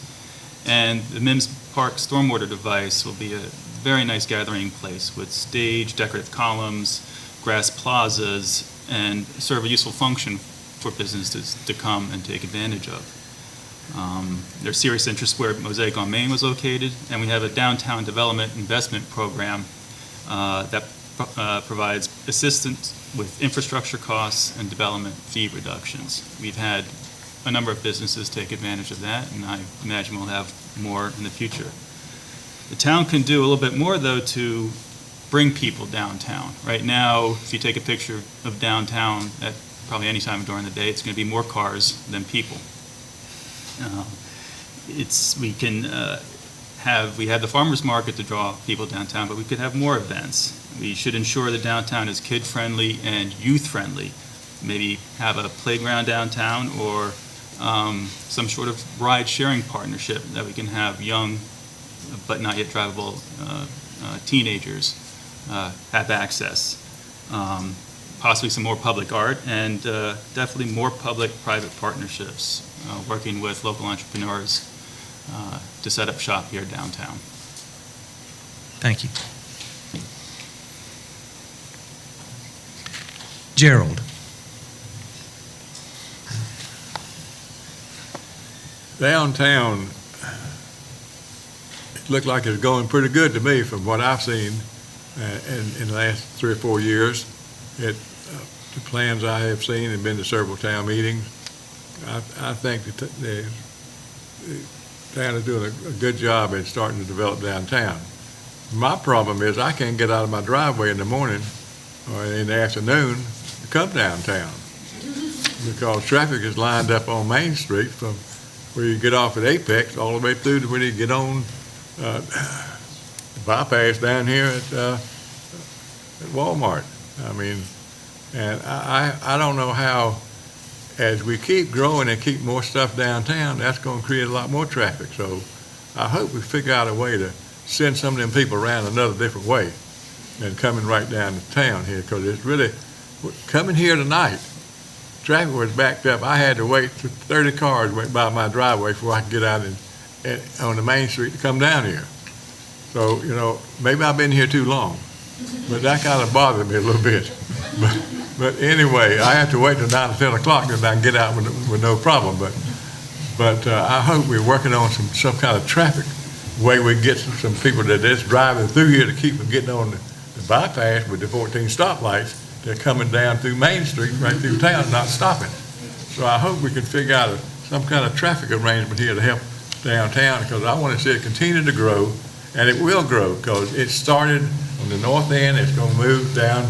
and the Mims Park stormwater device will be a very nice gathering place with stage, decorative columns, grass plazas, and serve a useful function for businesses to come and take advantage of. There's serious interest where Mosaic on Main was located, and we have a downtown development investment program that provides assistance with infrastructure costs and development fee reductions. We've had a number of businesses take advantage of that, and I imagine we'll have more in the future. The town can do a little bit more, though, to bring people downtown. Right now, if you take a picture of downtown at probably any time during the day, it's going to be more cars than people. We have the farmers market to draw people downtown, but we could have more events. We should ensure that downtown is kid-friendly and youth-friendly. Maybe have a playground downtown or some sort of ride-sharing partnership that we can have young but not yet drivable teenagers have access. Possibly some more public art and definitely more public-private partnerships, working with local entrepreneurs to set up shop here downtown. Thank you. Gerald. Downtown, it looked like it's going pretty good to me from what I've seen in the last 3 or 4 years. The plans I have seen have been to several town meetings. I think the town is doing a good job at starting to develop downtown. My problem is I can't get out of my driveway in the morning or in the afternoon to come downtown because traffic is lined up on Main Street from where you get off at Apex all the way through to where you get on bypass down here at Walmart. I mean, and I don't know how, as we keep growing and keep more stuff downtown, that's going to create a lot more traffic. So I hope we figure out a way to send some of them people around another different way than coming right down to town here, because it's really, coming here tonight, traffic was backed up. I had to wait till 30 cars went by my driveway before I could get out on the main street to come down here. So, you know, maybe I've been here too long, but that kind of bothered me a little bit. But anyway, I have to wait till 9 or 10 o'clock then I can get out with no problem. But I hope we're working on some kind of traffic way we can get some people that just driving through here to keep them getting on the bypass with the 14 stoplights. They're coming down through Main Street, right through town, not stopping. So I hope we can figure out some kind of traffic arrangement here to help downtown, because I want to see it continue to grow, and it will grow, because it started on the north end, it's going to move down.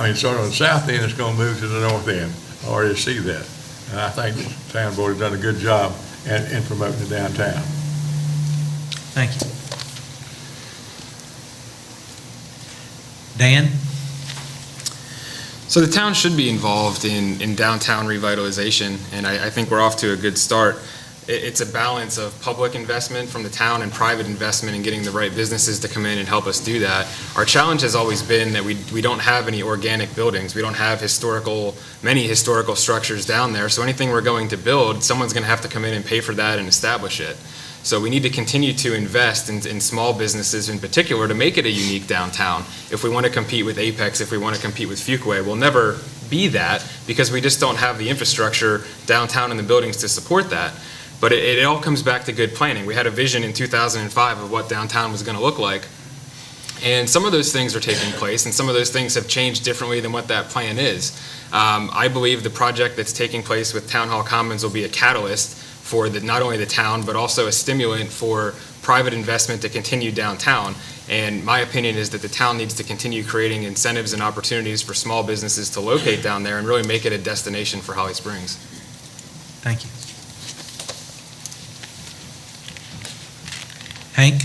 It started on the south end, it's going to move to the north end. I already see that. And I think the town board has done a good job in promoting the downtown. Thank you. Dan? So the town should be involved in downtown revitalization, and I think we're off to a good start. It's a balance of public investment from the town and private investment in getting the right businesses to come in and help us do that. Our challenge has always been that we don't have any organic buildings. We don't have many historical structures down there, so anything we're going to build, someone's going to have to come in and pay for that and establish it. So we need to continue to invest in small businesses in particular to make it a unique downtown. If we want to compete with Apex, if we want to compete with Fuquay, we'll never be that because we just don't have the infrastructure downtown and the buildings to support that. But it all comes back to good planning. We had a vision in 2005 of what downtown was going to look like. And some of those things are taking place, and some of those things have changed differently than what that plan is. I believe the project that's taking place with Town Hall Commons will be a catalyst for not only the town, but also a stimulant for private investment to continue downtown. And my opinion is that the town needs to continue creating incentives and opportunities for small businesses to locate down there and really make it a destination for Holly Springs. Thank you. Hank?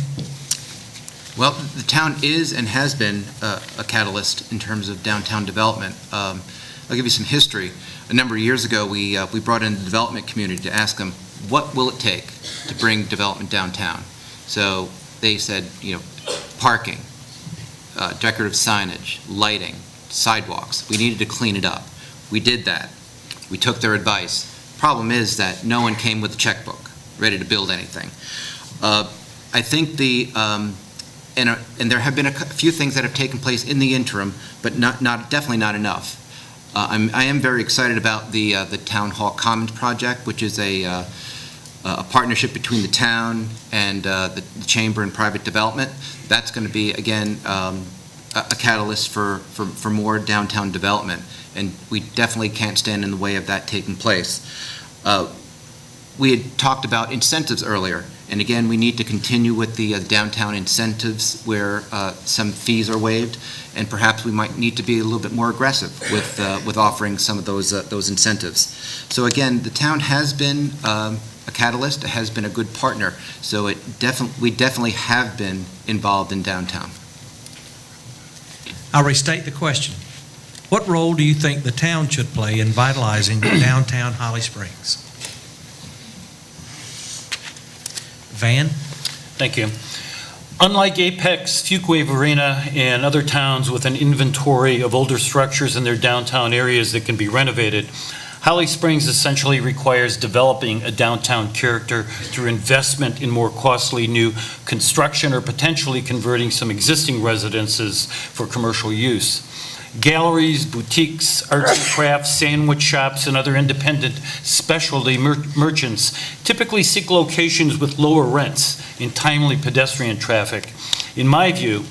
Well, the town is and has been a catalyst in terms of downtown development. I'll give you some history. A number of years ago, we brought in the development community to ask them, what will it take to bring development downtown? So they said, parking, decorative signage, lighting, sidewalks. We needed to clean it up. We did that. We took their advice. Problem is that no one came with a checkbook ready to build anything. I think and there have been a few things that have taken place in the interim, but definitely not enough. I am very excited about the Town Hall Commons project, which is a partnership between the town and the chamber and private development. That's going to be, again, a catalyst for more downtown development, and we definitely can't stand in the way of that taking place. We had talked about incentives earlier, and again, we need to continue with the downtown incentives where some fees are waived, and perhaps we might need to be a little bit more aggressive with offering some of those incentives. So again, the town has been a catalyst, it has been a good partner, so we definitely have been involved in downtown. I'll restate the question. What role do you think the town should play in vitalizing downtown Holly Springs? Van? Thank you. Unlike Apex, Fuquay, Varina, and other towns with an inventory of older structures in their downtown areas that can be renovated, Holly Springs essentially requires developing a downtown character through investment in more costly new construction or potentially converting some existing residences for commercial use. Galleries, boutiques, arts and crafts, sandwich shops, and other independent specialty merchants typically seek locations with lower rents and timely pedestrian traffic. In my view,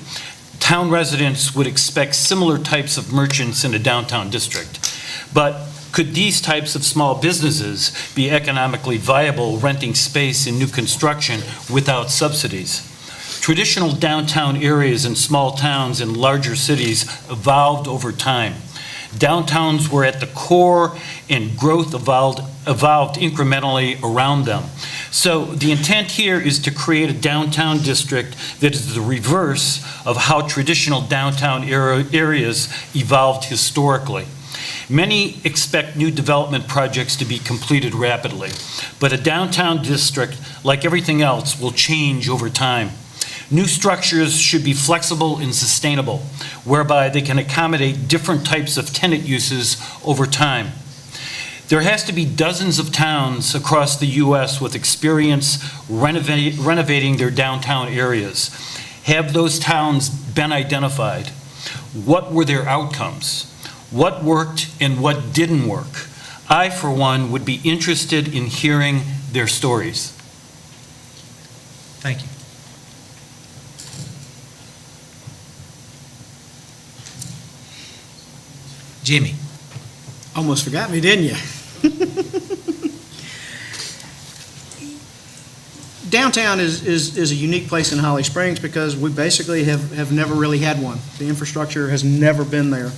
town residents would expect similar types of merchants in a downtown district. But could these types of small businesses be economically viable renting space in new construction without subsidies? Traditional downtown areas in small towns and larger cities evolved over time. Downtowns were at the core and growth evolved incrementally around them. So the intent here is to create a downtown district that is the reverse of how traditional downtown areas evolved historically. Many expect new development projects to be completed rapidly, but a downtown district, like everything else, will change over time. New structures should be flexible and sustainable, whereby they can accommodate different types of tenant uses over time. There has to be dozens of towns across the U.S. with experience renovating their downtown areas. Have those towns been identified? What were their outcomes? What worked and what didn't work? I, for one, would be interested in hearing their stories. Thank you. Jimmy. Almost forgot me, didn't you? Downtown is a unique place in Holly Springs because we basically have never really had one. The infrastructure has never been there.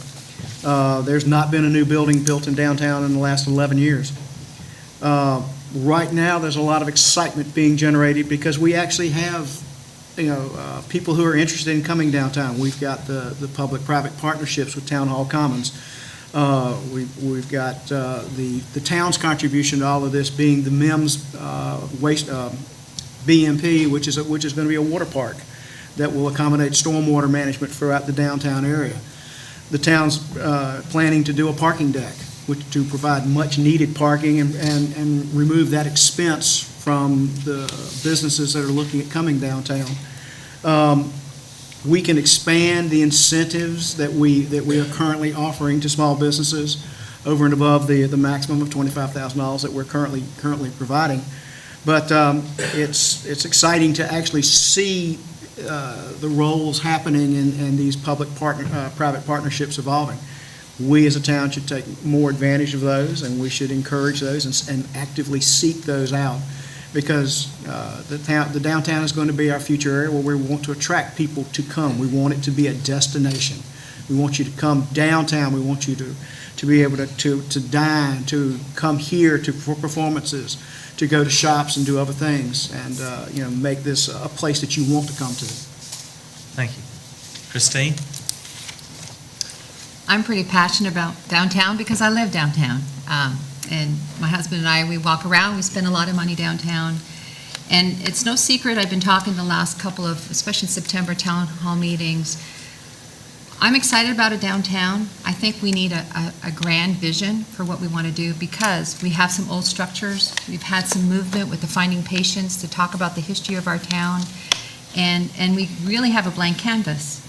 There's not been a new building built in downtown in the last 11 years. Right now, there's a lot of excitement being generated because we actually have, people who are interested in coming downtown. We've got the public-private partnerships with Town Hall Commons. We've got the town's contribution to all of this being the MEMS waste BMP, which is going to be a water park that will accommodate stormwater management throughout the downtown area. The town's planning to do a parking deck, which to provide much-needed parking and remove that expense from the businesses that are looking at coming downtown. We can expand the incentives that we are currently offering to small businesses over and above the maximum of $25,000 that we're currently providing. But it's exciting to actually see the roles happening and these public-private partnerships evolving. We as a town should take more advantage of those, and we should encourage those and actively seek those out, because the downtown is going to be our future area where we want to attract people to come. We want it to be a destination. We want you to come downtown. We want you to be able to dine, to come here for performances, to go to shops and do other things, and make this a place that you want to come to. Thank you. Christine? I'm pretty passionate about downtown because I live downtown. And my husband and I, we walk around, we spend a lot of money downtown. And it's no secret, I've been talking the last couple of, especially September town hall meetings. I'm excited about a downtown. I think we need a grand vision for what we want to do because we have some old structures. We've had some movement with the Finding Patients to talk about the history of our town. And we really have a blank canvas.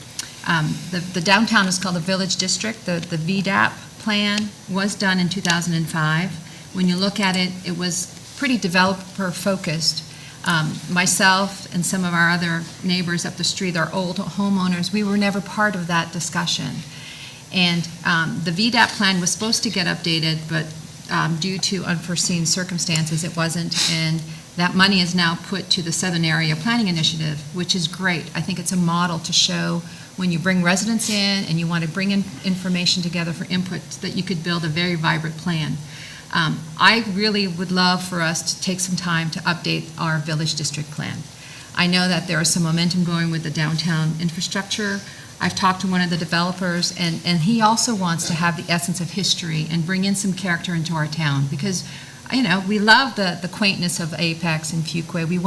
The downtown is called the Village District. The VDAP plan was done in 2005. When you look at it, it was pretty developer-focused. Myself and some of our other neighbors up the street, our old homeowners, we were never part of that discussion. And the VDAP plan was supposed to get updated, but due to unforeseen circumstances, it wasn't. And that money is now put to the Southern Area Planning Initiative, which is great. I think it's a model to show when you bring residents in and you want to bring in information together for input that you could build a very vibrant plan. I really would love for us to take some time to update our village district plan. I know that there is some momentum going with the downtown infrastructure. I've talked to one of the developers, and he also wants to have the essence of history and bring in some character into our town because, we love the quaintness of Apex and Fuquay. We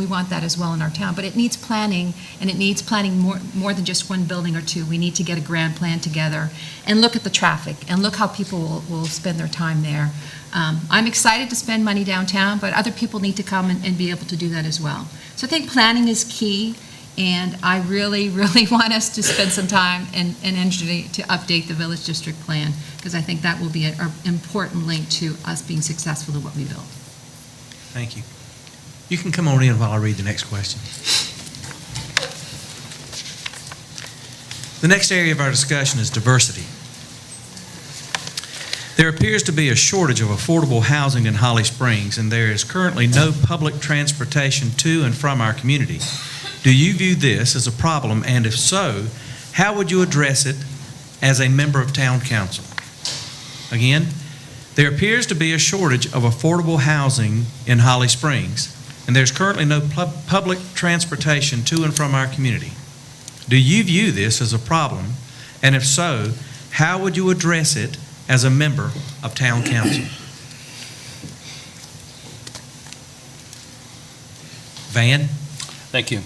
want that as well in our town, but it needs planning, and it needs planning more than just one building or two. We need to get a grand plan together and look at the traffic and look how people will spend their time there. I'm excited to spend money downtown, but other people need to come and be able to do that as well. So I think planning is key, And I really, really want us to spend some time and energy to update the village district plan, because I think that will be an important link to us being successful in what we build. Thank you. You can come on in while I read the next question. The next area of our discussion is diversity. There appears to be a shortage of affordable housing in Holly Springs, and there is currently no public transportation to and from our community. Do you view this as a problem, and if so, how would you address it as a member of Town Council? Again, there appears to be a shortage of affordable housing in Holly Springs, and there's currently no public transportation to and from our community. Do you view this as a problem, and if so, how would you address it as a member of Town Council? Van? Thank you.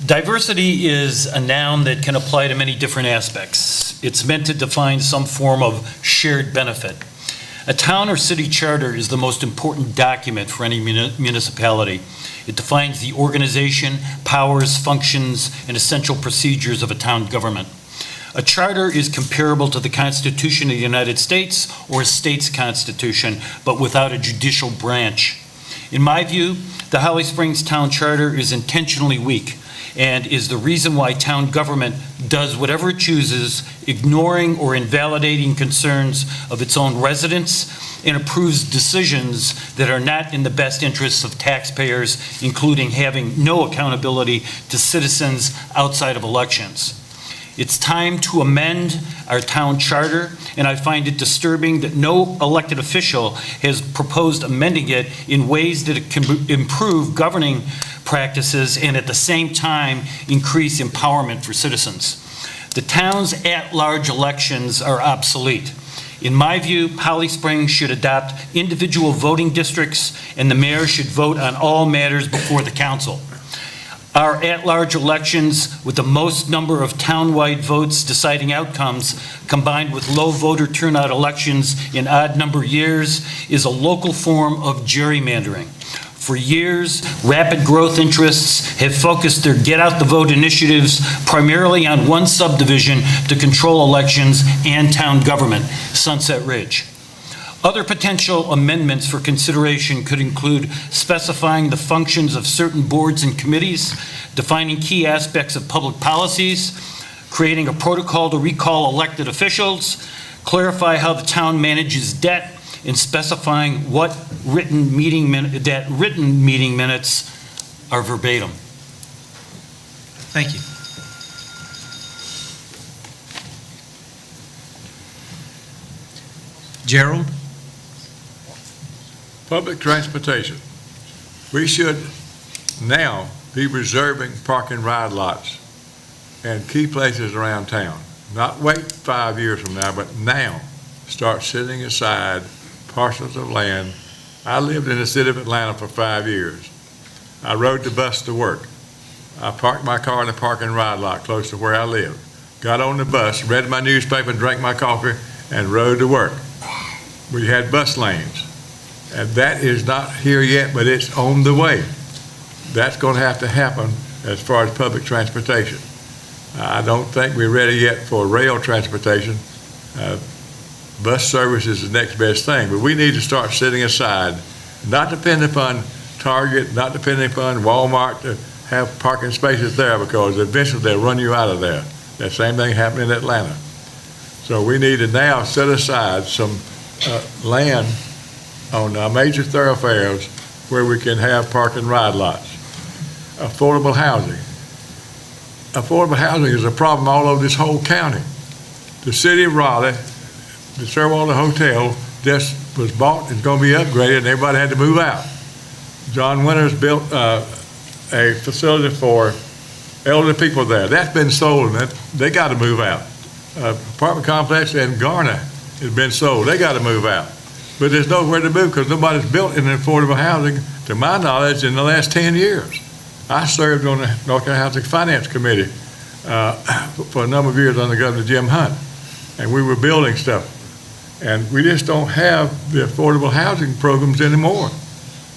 Diversity is a noun that can apply to many different aspects. It's meant to define some form of shared benefit. A town or city charter is the most important document for any municipality. It defines the organization, powers, functions, and essential procedures of a town government. A charter is comparable to the Constitution of the United States or a state's constitution, but without a judicial branch. In my view, the Holly Springs Town Charter is intentionally weak and is the reason why town government does whatever it chooses, ignoring or invalidating concerns of its own residents, and approves decisions that are not in the best interests of taxpayers, including having no accountability to citizens outside of elections. It's time to amend our town charter, and I find it disturbing that no elected official has proposed amending it in ways that it can improve governing practices and at the same time increase empowerment for citizens. The town's at-large elections are obsolete. In my view, Holly Springs should adopt individual voting districts, and the mayor should vote on all matters before the council. Our at-large elections, with the most number of town-wide votes deciding outcomes, combined with low voter turnout elections in odd-number years, is a local form of gerrymandering. For years, rapid growth interests have focused their get-out-the-vote initiatives primarily on one subdivision to control elections and town government, Sunset Ridge. Other potential amendments for consideration could include specifying the functions of certain boards and committees, defining key aspects of public policies, creating a protocol to recall elected officials, clarify how the town manages debt, and specifying what written meeting minutes are verbatim. Thank you. Gerald? Public transportation. We should now be reserving parking ride lots and key places around town. Not wait 5 years from now, but now start setting aside parcels of land. I lived in the city of Atlanta for 5 years. I rode the bus to work. I parked my car in the parking ride lot close to where I lived. Got on the bus, read my newspaper, drank my coffee, and rode to work. We had bus lanes. And that is not here yet, but it's on the way. That's going to have to happen as far as public transportation. I don't think we're ready yet for rail transportation. Bus service is the next best thing, but we need to start setting aside, not depending upon Target, not depending upon Walmart to have parking spaces there, because eventually they'll run you out of there. That same thing happened in Atlanta. So we need to now set aside some land on our major thoroughfares where we can have park and ride lots. Affordable housing. Affordable housing is a problem all over this whole county. The city of Raleigh, the Sirwalder Hotel, just was bought, it's going to be upgraded, and everybody had to move out. John Winters built a facility for elderly people there. That's been sold, and they got to move out. Apartment complex in Garner has been sold. They got to move out. But there's nowhere to move because nobody's built in affordable housing, to my knowledge, in the last 10 years. I served on the North Carolina Housing Finance Committee for a number of years under Governor Jim Hunt, and we were building stuff. And we just don't have the affordable housing programs anymore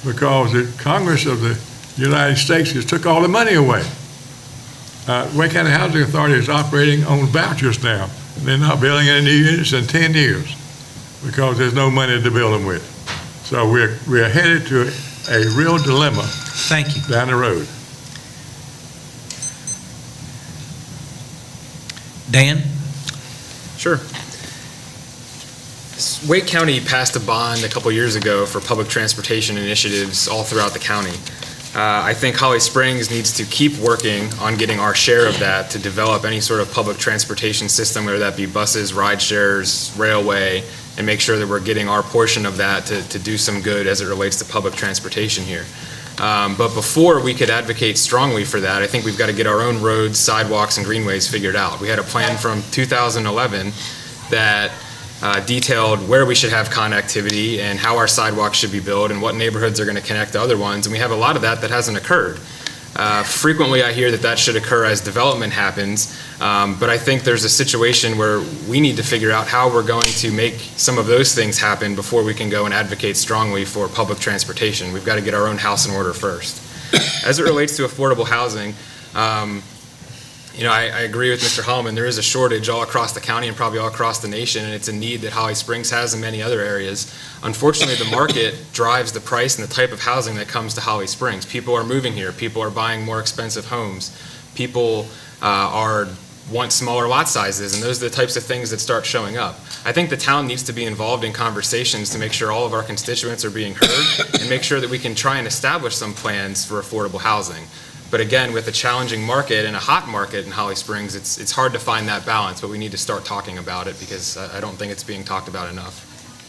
because the Congress of the United States just took all the money away. Wake County Housing Authority is operating on vouchers now. They're not building any new units in 10 years because there's no money to build them with. So we're headed to a real dilemma. Thank you. Down the road. Dan? Sure. Wake County passed a bond a couple years ago for public transportation initiatives all throughout the county. I think Holly Springs needs to keep working on getting our share of that to develop any sort of public transportation system, whether that be buses, ride shares, railway, and make sure that we're getting our portion of that to do some good as it relates to public transportation here. But before we could advocate strongly for that, I think we've got to get our own roads, sidewalks, and greenways figured out. We had a plan from 2011 that detailed where we should have connectivity and how our sidewalks should be built and what neighborhoods are going to connect to other ones, and we have a lot of that hasn't occurred. Frequently I hear that should occur as development happens, but I think there's a situation where we need to figure out how we're going to make some of those things happen before we can go and advocate strongly for public transportation. We've got to get our own house in order first. As it relates to affordable housing, I agree with Mr. Hallman. There is a shortage all across the county and probably all across the nation, and it's a need that Holly Springs has and many other areas. Unfortunately, the market drives the price and the type of housing that comes to Holly Springs. People are moving here. People are buying more expensive homes. People want smaller lot sizes, and those are the types of things that start showing up. I think the town needs to be involved in conversations to make sure all of our constituents are being heard and make sure that we can try and establish some plans for affordable housing. But again, with a challenging market and a hot market in Holly Springs, it's hard to find that balance, but we need to start talking about it because I don't think it's being talked about enough.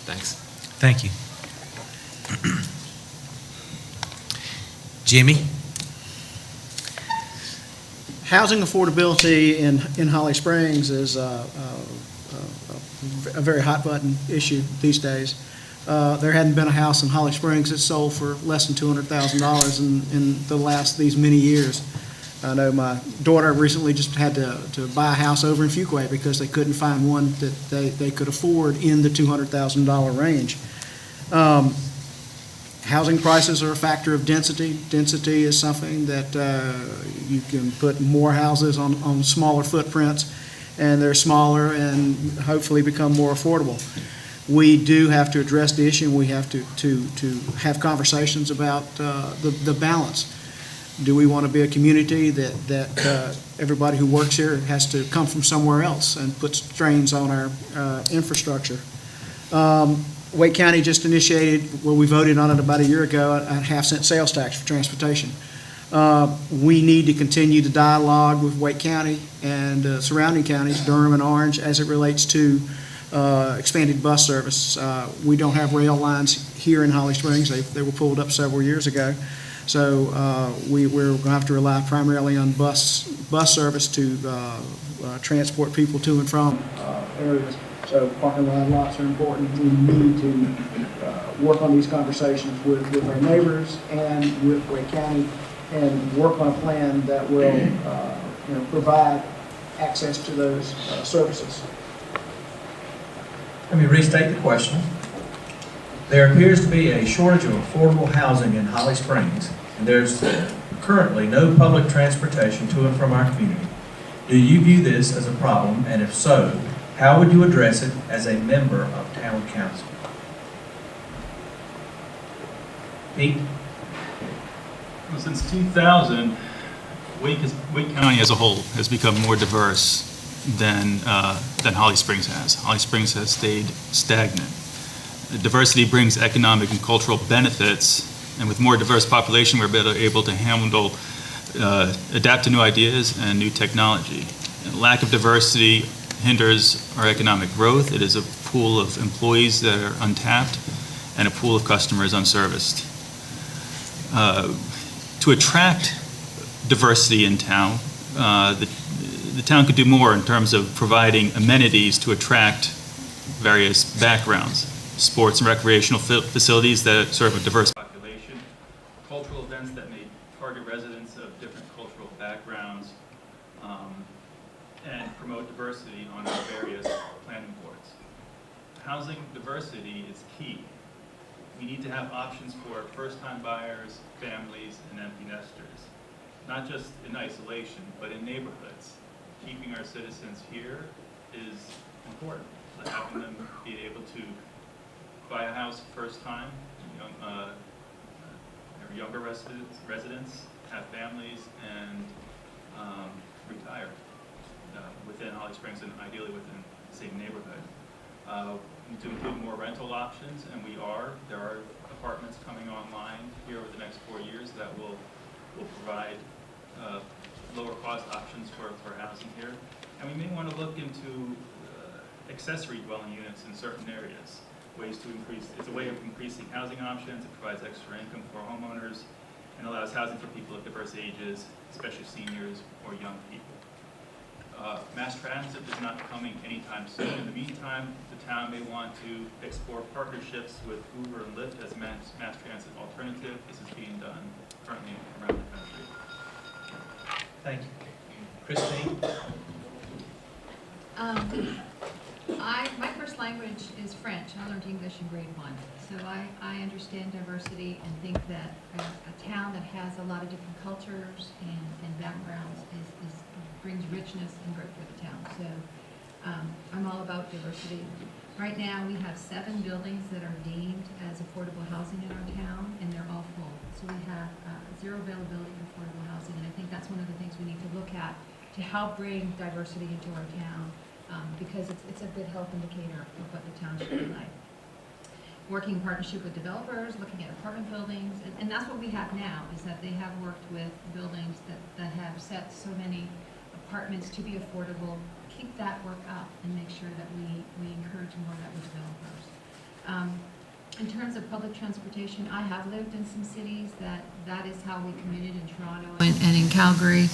Thanks. Thank you. Jimmy? Housing affordability in Holly Springs is a very hot button issue these days. There hadn't been a house in Holly Springs that sold for less than $200,000 in these many years. I know my daughter recently just had to buy a house over in Fuquay because they couldn't find one that they could afford in the $200,000 range. Housing prices are a factor of density. Density is something that you can put more houses on smaller footprints, and they're smaller and hopefully become more affordable. We do have to address the issue, and we have to have conversations about the balance. Do we want to be a community that everybody who works here has to come from somewhere else and put strains on our infrastructure? Wake County just initiated, we voted on it about a year ago, a half-cent sales tax for transportation. We need to continue the dialogue with Wake County and surrounding counties, Durham and Orange, as it relates to expanded bus service. We don't have rail lines here in Holly Springs. They were pulled up several years ago. So we're going to have to rely primarily on bus service to transport people to and from areas. So parking lots are important. We need to work on these conversations with our neighbors and with Wake County and work on a plan that will provide access to those services. Let me restate the question. There appears to be a shortage of affordable housing in Holly Springs, and there's currently no public transportation to and from our community. Do you view this as a problem, and if so, how would you address it as a member of town council? Pete? Well, since 2000, Wake County as a whole has become more diverse than Holly Springs has. Holly Springs has stayed stagnant. Diversity brings economic and cultural benefits, and with more diverse population, we're better able to handle, adapt to new ideas and new technology. And lack of diversity hinders our economic growth. It is a pool of employees that are untapped and a pool of customers unserviced. To attract diversity in town, the town could do more in terms of providing amenities to attract various backgrounds, sports and recreational facilities that serve a diverse population, cultural events that may target residents of different cultural backgrounds, and promote diversity on our various planning boards. Housing diversity is key. We need to have options for first-time buyers, families, and empty nesters. not just in isolation, but in neighborhoods. Keeping our citizens here is important. Having them be able to buy a house first time, younger residents, have families, and retire within Holly Springs and ideally within the same neighborhood. To include more rental options, and there are apartments coming online here over the next 4 years that will provide lower cost options for housing here. And we may want to look into accessory dwelling units in certain areas. It's a way of increasing housing options. It provides extra income for homeowners and allows housing for people of diverse ages, especially seniors or young people. Mass transit is not coming anytime soon. In the meantime, the town may want to explore partnerships with Uber and Lyft as mass transit alternative. This is being done currently around the country. Thank you. Christine? My first language is French. I learned English in grade 1. So I understand diversity and think that a town that has a lot of different cultures and backgrounds brings richness and growth for the town. So I'm all about diversity. Right now, we have 7 buildings that are deemed as affordable housing in our town, and they're all full. So we have zero availability of affordable housing, and I think that's one of the things we need to look at to help bring diversity into our town, because it's a good health indicator of what the town should be like. Working in partnership with developers, looking at apartment buildings, and that's what we have now, is that they have worked with buildings that have set so many apartments to be affordable. Keep that work up and make sure that we encourage more of that with developers. In terms of public transportation, I have lived in some cities that is how we commuted in Toronto and in Calgary.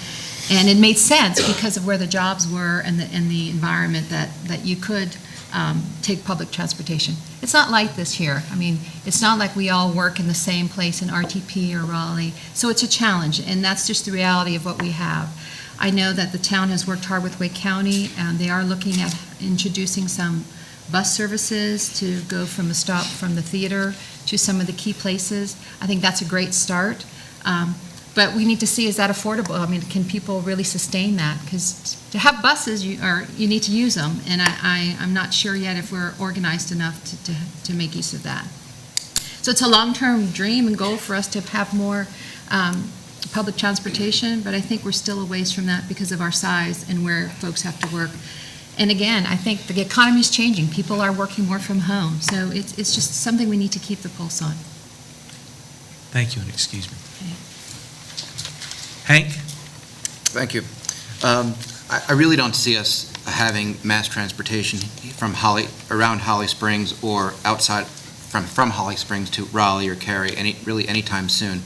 And it made sense because of where the jobs were and the environment that you could take public transportation. It's not like this here. I mean, it's not like we all work in the same place in RTP or Raleigh. So it's a challenge, and that's just the reality of what we have. I know that the town has worked hard with Wake County, and they are looking at introducing some bus services to go from a stop from the theater to some of the key places. I think that's a great start. But we need to see, is that affordable? I mean, can people really sustain that? Because to have buses, you need to use them, and I'm not sure yet if we're organized enough to make use of that. So it's a long-term dream and goal for us to have more public transportation, but I think we're still a ways from that because of our size and where folks have to work. And again, I think the economy is changing. People are working more from home, so it's just something we need to keep the pulse on. Thank you, and excuse me. Hank? Thank you. I really don't see us having mass transportation around Holly Springs or outside from Holly Springs to Raleigh or Cary anytime soon.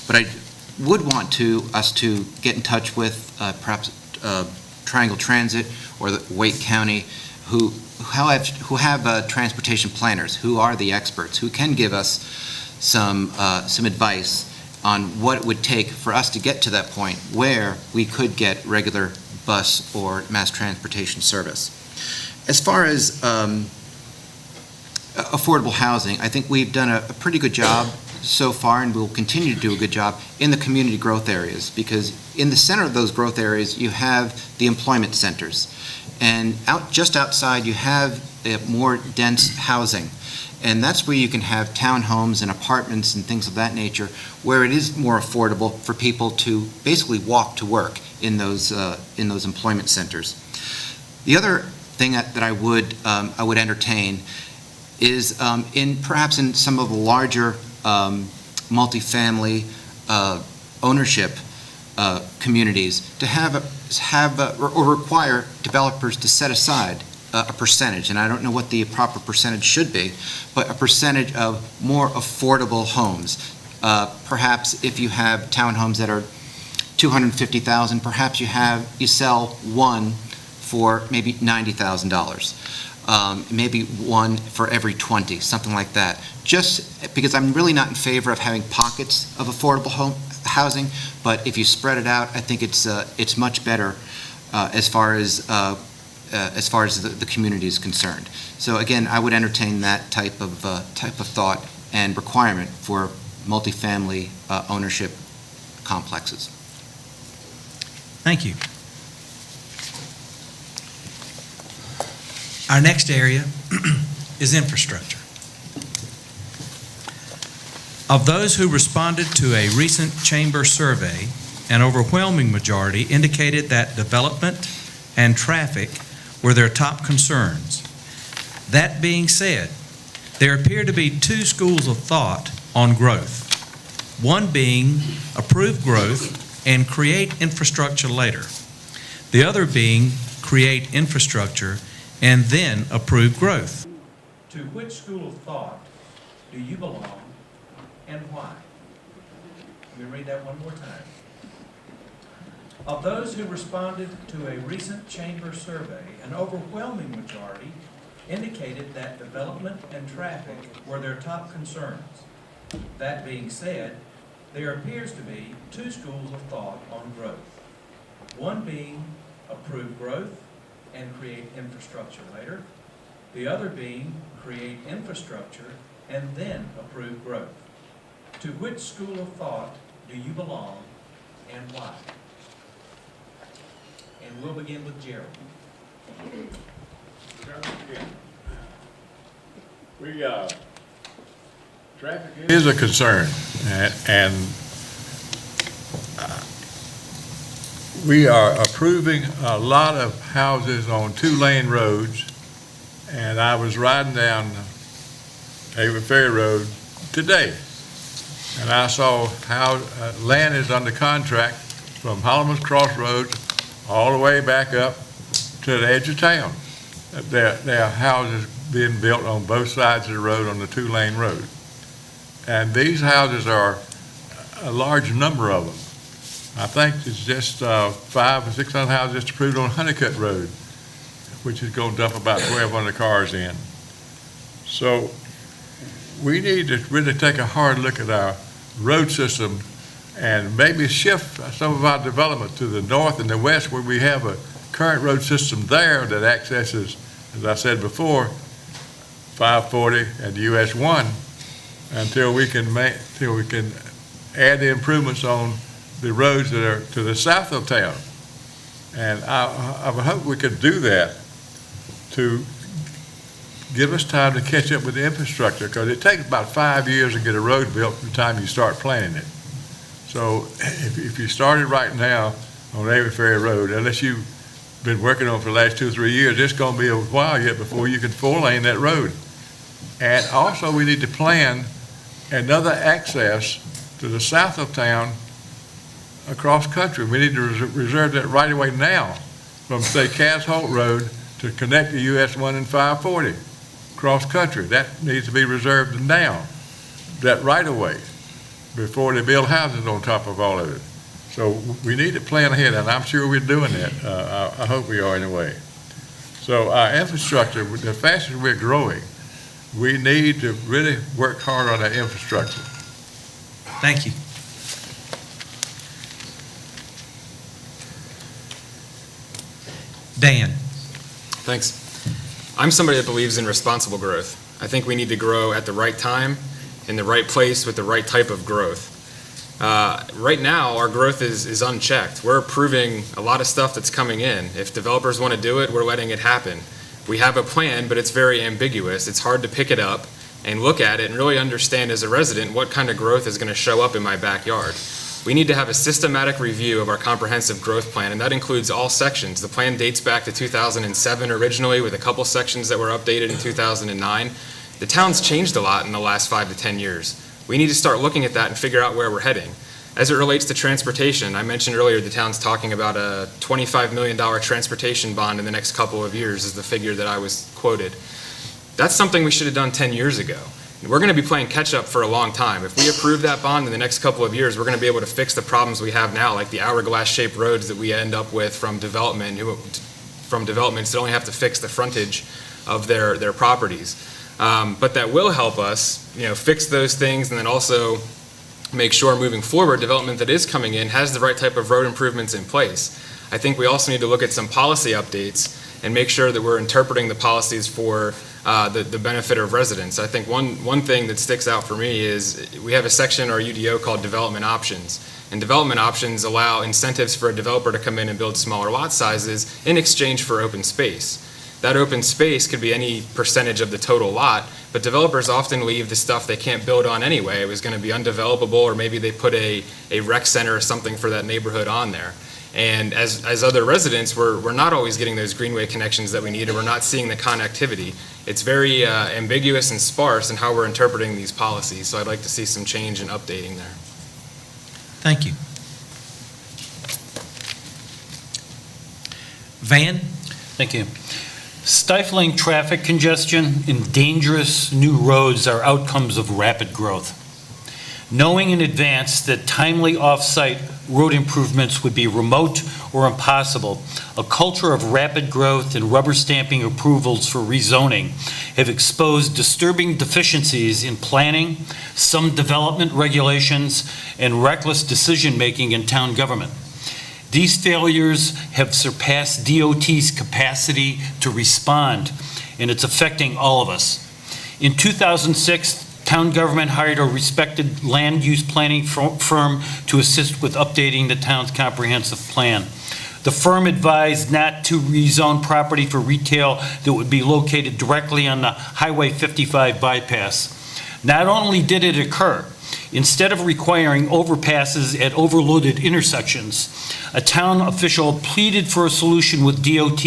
But I would want us to get in touch with perhaps Triangle Transit or the Wake County, who have transportation planners, who are the experts, who can give us some advice on what it would take for us to get to that point where we could get regular bus or mass transportation service. As far as affordable housing, I think we've done a pretty good job so far, and we'll continue to do a good job in the community growth areas, because in the center of those growth areas you have the employment centers, and just outside you have more dense housing. And that's where you can have townhomes and apartments and things of that nature, where it is more affordable for people to basically walk to work in those employment centers. The other thing that I would entertain is perhaps in some of the larger multifamily ownership communities to have or require developers to set aside a percentage, and I don't know what the proper percentage should be, but a percentage of more affordable homes. Perhaps if you have townhomes that are $250,000, perhaps you sell one for maybe $90,000. Maybe one for every 20, something like that. Just because I'm really not in favor of having pockets of affordable housing, but if you spread it out, I think it's much better as far as the community is concerned. So again, I would entertain that type of thought and requirement for multifamily ownership complexes. Thank you. Our next area is infrastructure. Of those who responded to a recent chamber survey, an overwhelming majority indicated that development and traffic were their top concerns. That being said, there appear to be two schools of thought on growth. One being approve growth and create infrastructure later. The other being create infrastructure and then approve growth. To which school of thought do you belong and why? Let me read that one more time. Of those who responded to a recent chamber survey, an overwhelming majority indicated that development and traffic were their top concerns. That being said, there appears to be two schools of thought on growth. One being approve growth and create infrastructure later. The other being create infrastructure and then approve growth. To which school of thought do you belong and why? And we'll begin with Gerald. Traffic is a concern, and we are approving a lot of houses on two-lane roads, and I was riding down Haven Ferry Road today, and I saw how land is under contract from Holloman's Crossroads all the way back up to the edge of town. There are houses being built on both sides of the road on the two-lane road. And these houses are a large number of them. I think it's just 500 or 600 houses just approved on Honeycutt Road, which is going to dump about 1,200 cars in. So we need to really take a hard look at our road system and maybe shift some of our development to the north and the west, where we have a current road system there that accesses, as I said before, 540 and US 1, until we can add the improvements on the roads that are to the south of town. And I would hope we could do that to give us time to catch up with the infrastructure, because it takes about 5 years to get a road built from the time you start planning it. So if you started right now on Haven Ferry Road, unless you've been working on it for the last 2 or 3 years, it's going to be a while yet before you can four-lane that road. And also, we need to plan another access to the south of town across country. We need to reserve that right away now from, say, Cass Holt Road to connect the US 1 and 540 cross country. That needs to be reserved now, that right away, before they build houses on top of all of it. So we need to plan ahead, and I'm sure we're doing that. I hope we are in a way. So our infrastructure, the faster we're growing, we need to really work hard on our infrastructure. Thank you. Dan. Thanks. I'm somebody that believes in responsible growth. I think we need to grow at the right time, in the right place, with the right type of growth. Right now, our growth is unchecked. We're approving a lot of stuff that's coming in. If developers want to do it, we're letting it happen. We have a plan, but it's very ambiguous. It's hard to pick it up and look at it and really understand as a resident what kind of growth is going to show up in my backyard. We need to have a systematic review of our comprehensive growth plan, and that includes all sections. The plan dates back to 2007 originally, with a couple sections that were updated in 2009. The town's changed a lot in the last 5 to 10 years. We need to start looking at that and figure out where we're heading. As it relates to transportation, I mentioned earlier the town's talking about a $25 million transportation bond in the next couple of years is the figure that I was quoted. That's something we should have done 10 years ago. We're going to be playing catch up for a long time. If we approve that bond in the next couple of years, we're going to be able to fix the problems we have now, like the hourglass-shaped roads that we end up with from developments that only have to fix the frontage of their properties. But that will help us, fix those things, and then also make sure moving forward, development that is coming in has the right type of road improvements in place. I think we also need to look at some policy updates and make sure that we're interpreting the policies for the benefit of residents. I think one thing that sticks out for me is we have a section in our UDO called development options. And development options allow incentives for a developer to come in and build smaller lot sizes in exchange for open space. That open space could be any percentage of the total lot, but developers often leave the stuff they can't build on anyway. It was going to be undevelopable, or maybe they put a rec center or something for that neighborhood on there. And as other residents, we're not always getting those greenway connections that we need, or we're not seeing the connectivity. It's very ambiguous and sparse in how we're interpreting these policies, so I'd like to see some change and updating there. Thank you. Van? Thank you. Stifling traffic congestion and dangerous new roads are outcomes of rapid growth. Knowing in advance that timely off-site road improvements would be remote or impossible, a culture of rapid growth and rubber stamping approvals for rezoning have exposed disturbing deficiencies in planning, some development regulations, and reckless decision-making in town government. These failures have surpassed DOT's capacity to respond, and it's affecting all of us. In 2006, town government hired a respected land use planning firm to assist with updating the town's comprehensive plan. The firm advised not to rezone property for retail that would be located directly on the Highway 55 bypass. Not only did it occur, instead of requiring overpasses at overloaded intersections, a town official pleaded for a solution with DOT,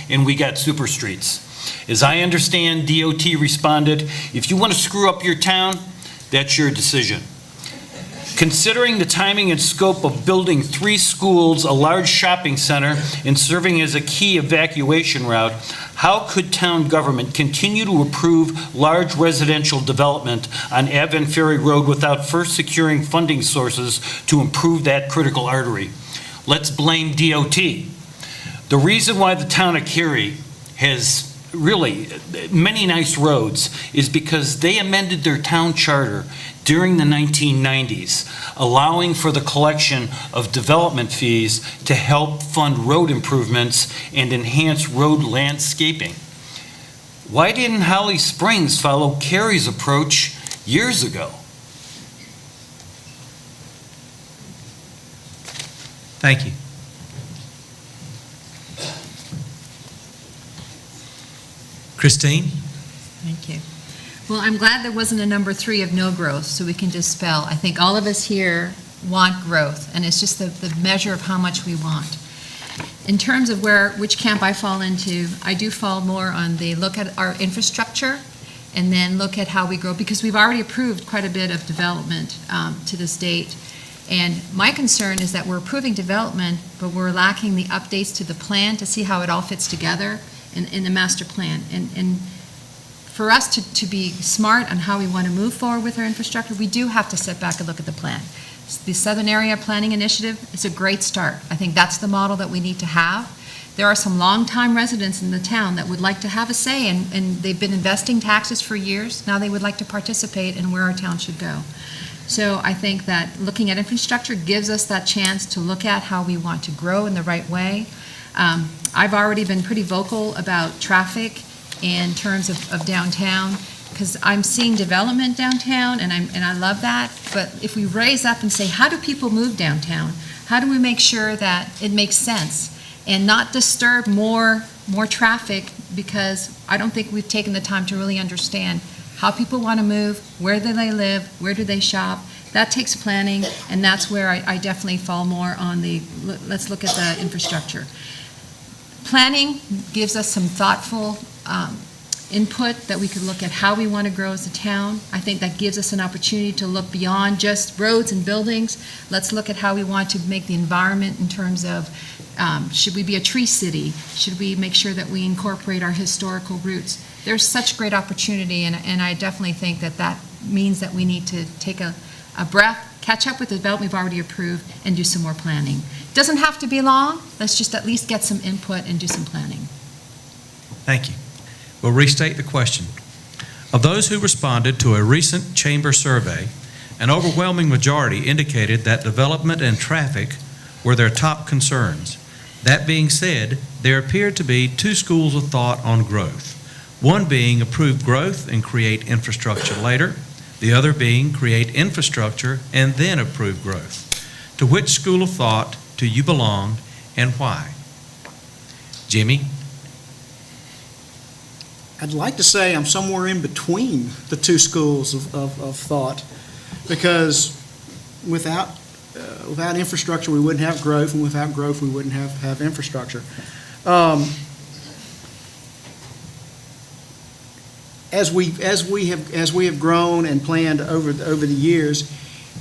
and we got super streets. As I understand, DOT responded, if you want to screw up your town, that's your decision. Considering the timing and scope of building 3 schools, a large shopping center, and serving as a key evacuation route, how could town government continue to approve large residential development on Avon Ferry Road without first securing funding sources to improve that critical artery? Let's blame DOT. The reason why the town of Cary has really many nice roads is because they amended their town charter during the 1990s, allowing for the collection of development fees to help fund road improvements and enhance road landscaping. Why didn't Holly Springs follow Cary's approach years ago? Thank you. Christine? Thank you. Well, I'm glad there wasn't a number 3 of no growth, so we can dispel. I think all of us here want growth, and it's just the measure of how much we want. In terms of which camp I fall into, I do fall more on the look at our infrastructure and then look at how we grow, because we've already approved quite a bit of development to this date. And my concern is that we're approving development, but we're lacking the updates to the plan to see how it all fits together in the master plan. And for us to be smart on how we want to move forward with our infrastructure, we do have to sit back and look at the plan. The Southern Area Planning Initiative is a great start. I think that's the model that we need to have. There are some longtime residents in the town that would like to have a say, and they've been investing taxes for years. Now they would like to participate in where our town should go. So I think that looking at infrastructure gives us that chance to look at how we want to grow in the right way. I've already been pretty vocal about traffic in terms of downtown, because I'm seeing development downtown, and I love that. But if we raise up and say, how do people move downtown? How do we make sure that it makes sense and not disturb more traffic? Because I don't think we've taken the time to really understand how people want to move, where do they live, where do they shop. That takes planning, and that's where I definitely fall more on the, let's look at the infrastructure. Planning gives us some thoughtful input that we could look at how we want to grow as a town. I think that gives us an opportunity to look beyond just roads and buildings. Let's look at how we want to make the environment in terms of, should we be a tree city? Should we make sure that we incorporate our historical roots? There's such great opportunity, and I definitely think that means that we need to take a breath, catch up with the development we've already approved, and do some more planning. Doesn't have to be long. Let's just at least get some input and do some planning. Thank you. We'll restate the question. Of those who responded to a recent chamber survey, an overwhelming majority indicated that development and traffic were their top concerns. That being said, there appeared to be 2 schools of thought on growth. One being approve growth and create infrastructure later, the other being create infrastructure and then approve growth. To which school of thought do you belong and why? Jimmy? I'd like to say I'm somewhere in between the two schools of thought, because without infrastructure, we wouldn't have growth, and without growth, we wouldn't have infrastructure. As we have grown and planned over the years,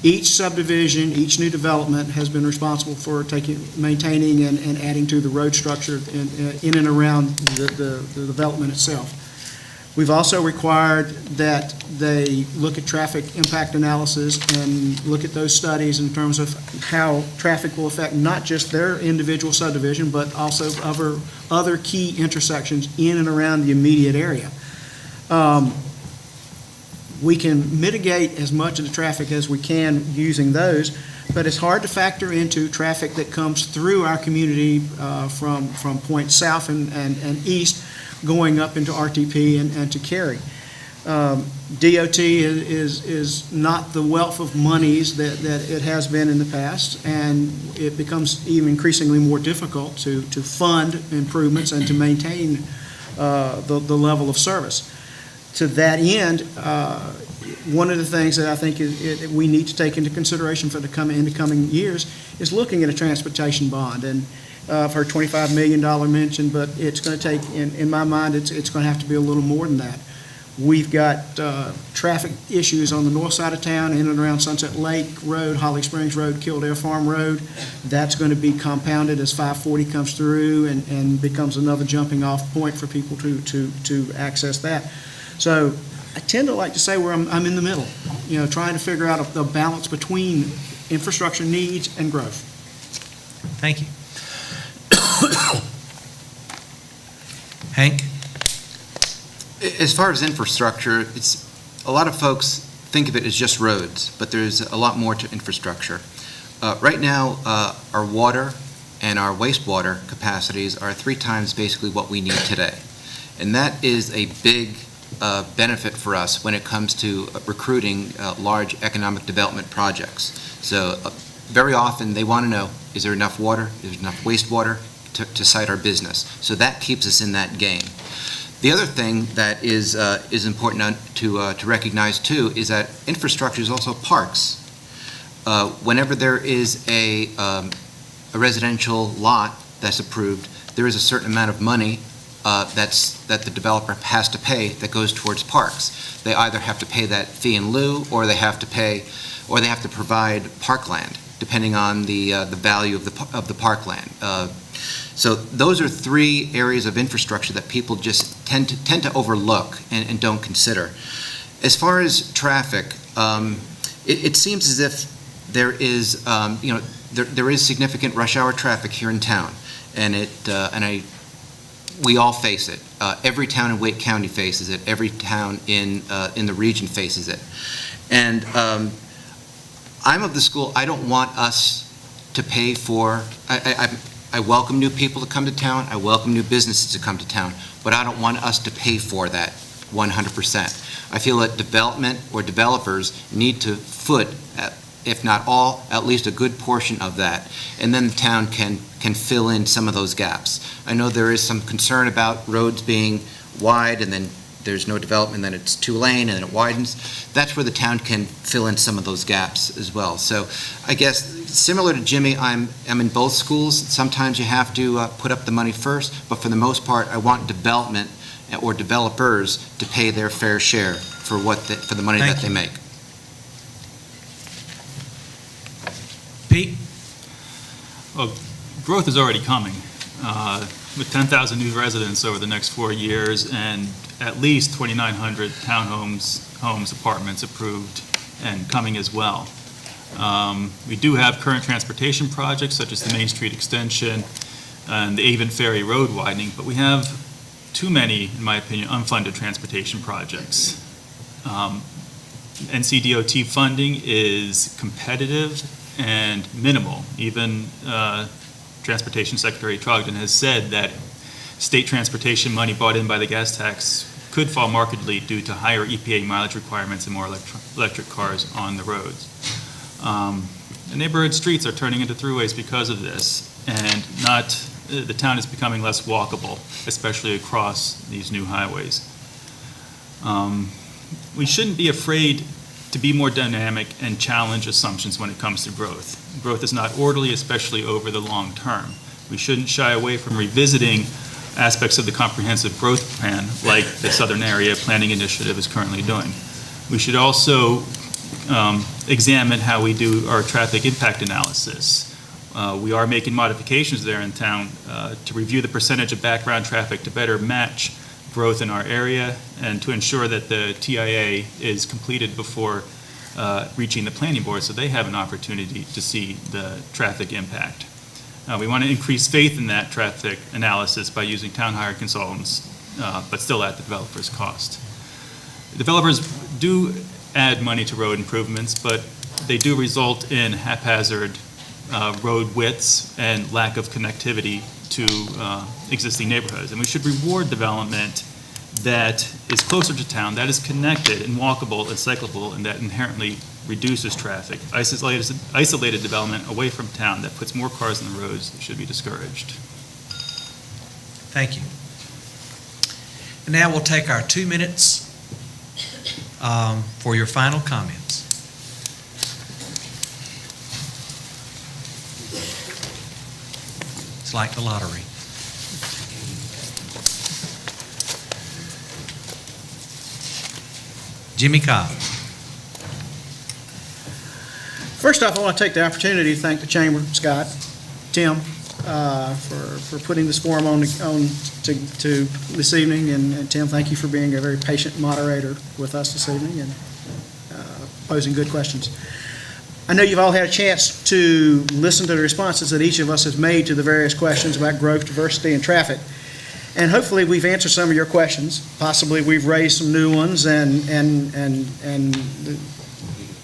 each subdivision, each new development has been responsible for maintaining and adding to the road structure in and around the development itself. We've also required that they look at traffic impact analysis and look at those studies in terms of how traffic will affect not just their individual subdivision, but also other key intersections in and around the immediate area. We can mitigate as much of the traffic as we can using those, but it's hard to factor into traffic that comes through our community from points south and east, going up into RTP and to Cary. DOT is not the wealth of monies that it has been in the past, and it becomes even increasingly more difficult to fund improvements and to maintain the level of service. To that end, one of the things that I think we need to take into consideration for the coming years is looking at a transportation bond. And I've heard $25 million mentioned, but it's going to take, in my mind, it's going to have to be a little more than that. We've got traffic issues on the north side of town, in and around Sunset Lake Road, Holly Springs Road, Kildare Farm Road. That's going to be compounded as 540 comes through and becomes another jumping off point for people to access that. So I tend to like to say where I'm in the middle, trying to figure out the balance between infrastructure needs and growth. Thank you. Hank? As far as infrastructure, a lot of folks think of it as just roads, but there's a lot more to infrastructure. Right now, our water and our wastewater capacities are 3 times basically what we need today. And that is a big benefit for us when it comes to recruiting large economic development projects. So very often they want to know, is there enough water, is there enough wastewater to site our business? So that keeps us in that game. The other thing that is important to recognize too is that infrastructure is also parks. Whenever there is a residential lot that's approved, there is a certain amount of money that the developer has to pay that goes towards parks. They either have to pay that fee in lieu, or they have to provide parkland, depending on the value of the parkland. So those are 3 areas of infrastructure that people just tend to overlook and don't consider. As far as traffic, it seems as if there is there is significant rush hour traffic here in town, and we all face it. Every town in Wake County faces it. Every town in the region faces it. And I'm of the school, I don't want us to pay for, I welcome new people to come to town, I welcome new businesses to come to town, but I don't want us to pay for that 100%. I feel that development or developers need to foot, if not all, at least a good portion of that, and then the town can fill in some of those gaps. I know there is some concern about roads being wide and then there's no development, then it's 2-lane and then it widens. That's where the town can fill in some of those gaps as well. So I guess similar to Jimmy, I'm in both schools. Sometimes you have to put up the money first, but for the most part, I want development or developers to pay their fair share for the money that they make. Pete? Well, growth is already coming, with 10,000 new residents over the next 4 years and at least 2,900 townhomes, apartments approved and coming as well. We do have current transportation projects such as the Main Street extension and the Avon Ferry Road widening, but we have too many, in my opinion, unfunded transportation projects. NCDOT funding is competitive and minimal. Even Transportation Secretary Trogdon has said that state transportation money brought in by the gas tax could fall markedly due to higher EPA mileage requirements and more electric cars on the roads. The neighborhood streets are turning into throughways because of this, and the town is becoming less walkable, especially across these new highways. We shouldn't be afraid to be more dynamic and challenge assumptions when it comes to growth. Growth is not orderly, especially over the long term. We shouldn't shy away from revisiting aspects of the comprehensive growth plan, like the Southern Area Planning Initiative is currently doing. We should also examine how we do our traffic impact analysis. We are making modifications there in town to review the percentage of background traffic to better match growth in our area and to ensure that the TIA is completed before reaching the planning board so they have an opportunity to see the traffic impact. We want to increase faith in that traffic analysis by using town-hired consultants, but still at the developer's cost. Developers do add money to road improvements, but they do result in haphazard road widths and lack of connectivity to existing neighborhoods. And we should reward development that is closer to town, that is connected and walkable and cyclable, and that inherently reduces traffic. Isolated development away from town that puts more cars on the roads should be discouraged. Thank you. And now we'll take our 2 minutes for your final comments. It's like the lottery. Jimmy Cobb. First off, I want to take the opportunity to thank the Chamber, Scott, Tim, for putting this forum on to this evening. And Tim, thank you for being a very patient moderator with us this evening and posing good questions. I know you've all had a chance to listen to the responses that each of us has made to the various questions about growth, diversity, and traffic. And hopefully we've answered some of your questions. Possibly we've raised some new ones, and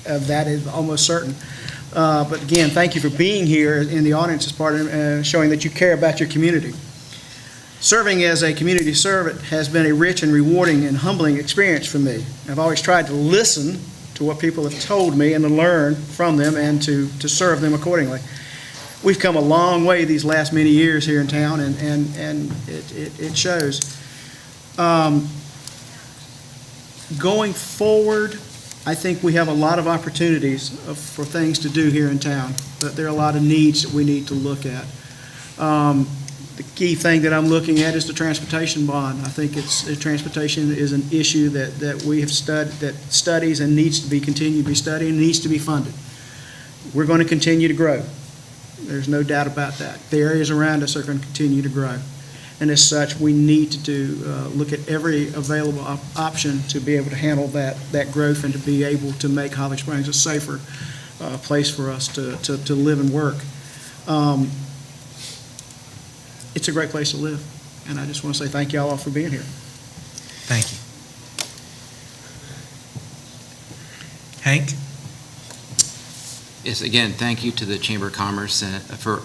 that is almost certain. But again, thank you for being here in the audience as part of showing that you care about your community. Serving as a community servant has been a rich and rewarding and humbling experience for me. I've always tried to listen to what people have told me and to learn from them and to serve them accordingly. We've come a long way these last many years here in town, and it shows. Going forward, I think we have a lot of opportunities for things to do here in town, but there are a lot of needs that we need to look at. The key thing that I'm looking at is the transportation bond. I think transportation is an issue that we have studies and needs to be continued to be studied and needs to be funded. We're going to continue to grow. There's no doubt about that. The areas around us are going to continue to grow. And as such, we need to look at every available option to be able to handle that growth and to be able to make Holly Springs a safer place for us to live and work. It's a great place to live, and I just want to say thank you all for being here. Thank you. Hank? Yes, again, thank you to the Chamber of Commerce for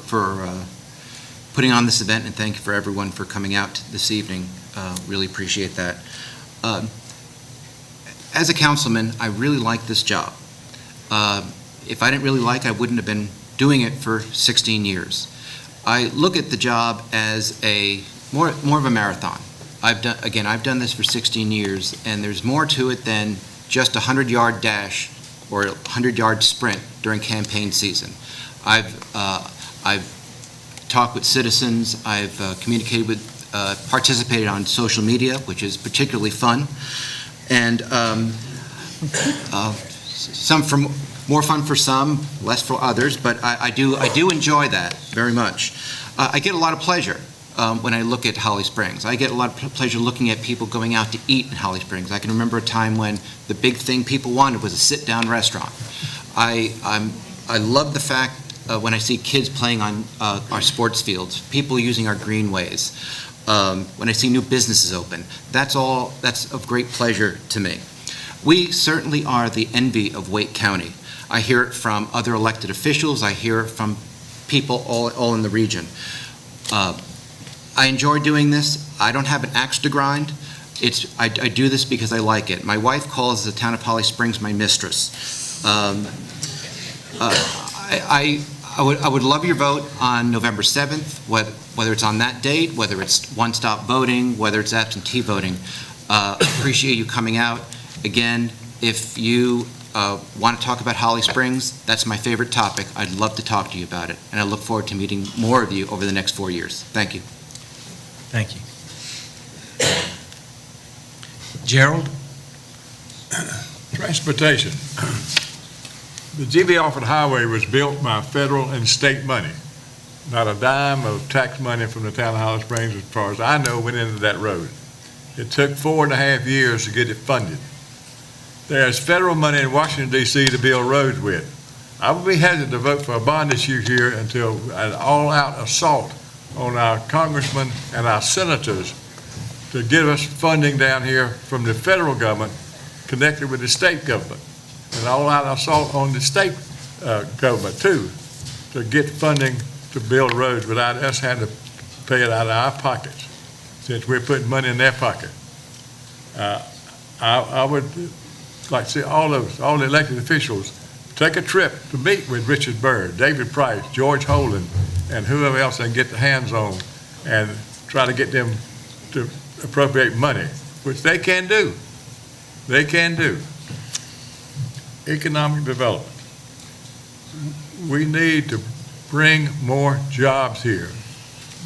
putting on this event, and thank you for everyone for coming out this evening. Really appreciate that. As a councilman, I really like this job. If I didn't really like it, I wouldn't have been doing it for 16 years. I look at the job as more of a marathon. I've done this for 16 years, and there's more to it than just a 100-yard dash or a 100-yard sprint during campaign season. I've talked with citizens. I've communicated with, participated on social media, which is particularly fun, and more fun for some, less for others, but I do enjoy that very much. I get a lot of pleasure when I look at Holly Springs. I get a lot of pleasure looking at people going out to eat in Holly Springs. I can remember a time when the big thing people wanted was a sit-down restaurant. I love the fact when I see kids playing on our sports fields, people using our greenways, when I see new businesses open. That's of great pleasure to me. We certainly are the envy of Wake County. I hear it from other elected officials. I hear it from people all in the region. I enjoy doing this. I don't have an axe to grind. I do this because I like it. My wife calls the town of Holly Springs my mistress. I would love your vote on November 7th, whether it's on that date, whether it's one-stop voting, whether it's absentee voting. Appreciate you coming out. Again, if you want to talk about Holly Springs, that's my favorite topic. I'd love to talk to you about it, and I look forward to meeting more of you over the next 4 years. Thank you. Thank you. Gerald? Transportation. The G.B. Alford Highway was built by federal and state money. Not a dime of tax money from the town of Holly Springs, as far as I know, went into that road. It took 4.5 years to get it funded. There's federal money in Washington, D.C. to build roads with. I would be hesitant to vote for a bond issue here until an all-out assault on our congressmen and our senators to give us funding down here from the federal government connected with the state government. An all-out assault on the state government, too, to get funding to build roads without us having to pay it out of our pockets, since we're putting money in their pocket. I would like to see all the elected officials take a trip to meet with Richard Byrd, David Price, George Holden, and whoever else they can get their hands on, and try to get them to appropriate money, which they can do. They can do. Economic development. We need to bring more jobs here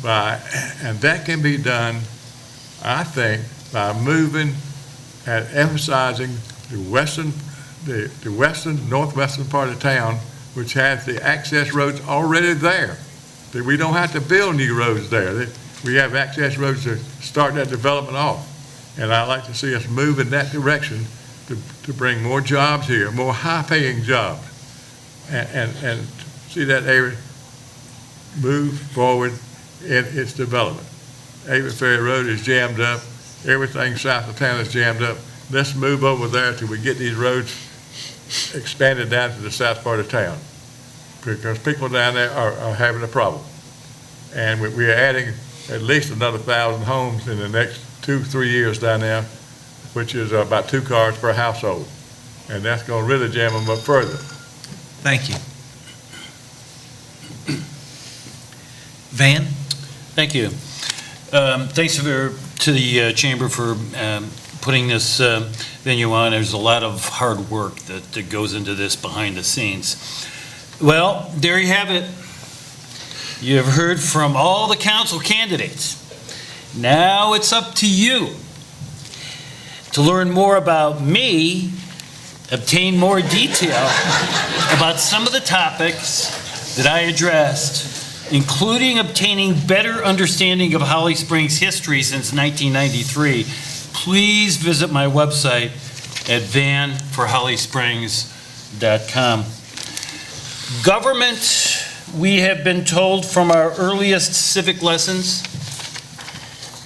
and that can be done, I think, by moving and emphasizing the northwestern part of town, which has the access roads already there. That we don't have to build new roads there. We have access roads to start that development off. And I'd like to see us move in that direction to bring more jobs here, more high-paying jobs, and see that area move forward in its development. Avon Ferry Road is jammed up. Everything south of town is jammed up. Let's move over there till we get these roads expanded down to the south part of town, because people down there are having a problem. And we are adding at least another 1,000 homes in the next 2-3 years down there, which is about 2 cars per household. And that's going to really jam them up further. Thank you. Van? Thank you. Thanks to the Chamber for putting this venue on. There's a lot of hard work that goes into this behind the scenes. Well, there you have it. You have heard from all the council candidates. Now it's up to you to learn more about me, obtain more detail about some of the topics that I addressed, including obtaining better understanding of Holly Springs history since 1993. Please visit my website at vanforhollysprings.com. Government, we have been told from our earliest civic lessons,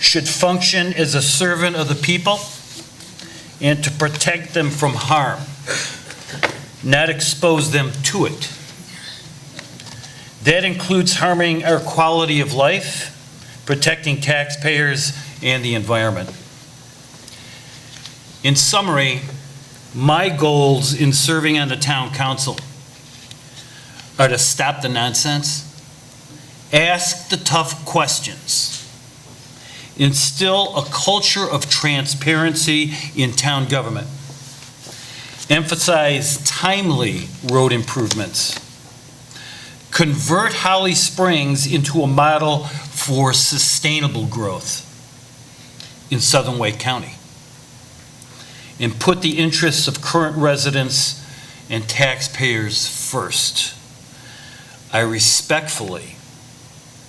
should function as a servant of the people and to protect them from harm, not expose them to it. That includes harming our quality of life, protecting taxpayers and the environment. In summary, my goals in serving on the town council are to stop the nonsense, ask the tough questions, instill a culture of transparency in town government, emphasize timely road improvements, convert Holly Springs into a model for sustainable growth in Southern Wake County, and put the interests of current residents and taxpayers first. I respectfully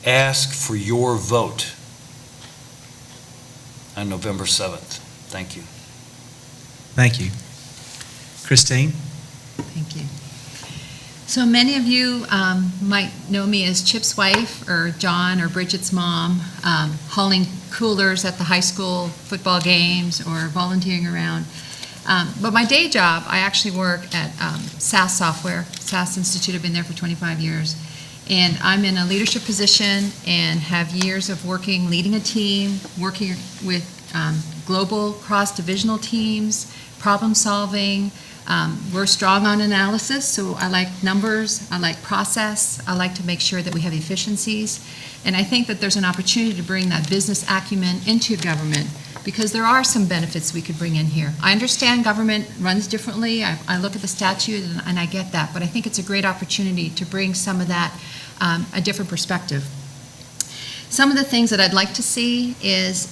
ask for your vote on November 7th. Thank you. Thank you. Christine? Thank you. So many of you might know me as Chip's wife, or John or Bridget's mom, hauling coolers at the high school football games or volunteering around. But my day job, I actually work at SAS Software, SAS Institute. I've been there for 25 years. And I'm in a leadership position and have years of leading a team, working with global cross-divisional teams, problem solving. We're strong on analysis, so I like numbers, I like process, I like to make sure that we have efficiencies. And I think that there's an opportunity to bring that business acumen into government, because there are some benefits we could bring in here. I understand government runs differently. I look at the statute and I get that, but I think it's a great opportunity to bring some of that, a different perspective. Some of the things that I'd like to see is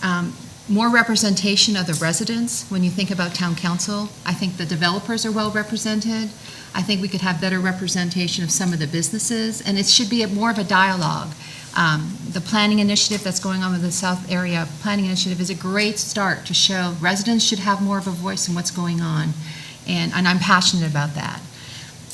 more representation of the residents. When you think about town council, I think the developers are well represented. I think we could have better representation of some of the businesses, and it should be more of a dialogue. The planning initiative that's going on with the South Area Planning Initiative is a great start to show residents should have more of a voice in what's going on, and I'm passionate about that.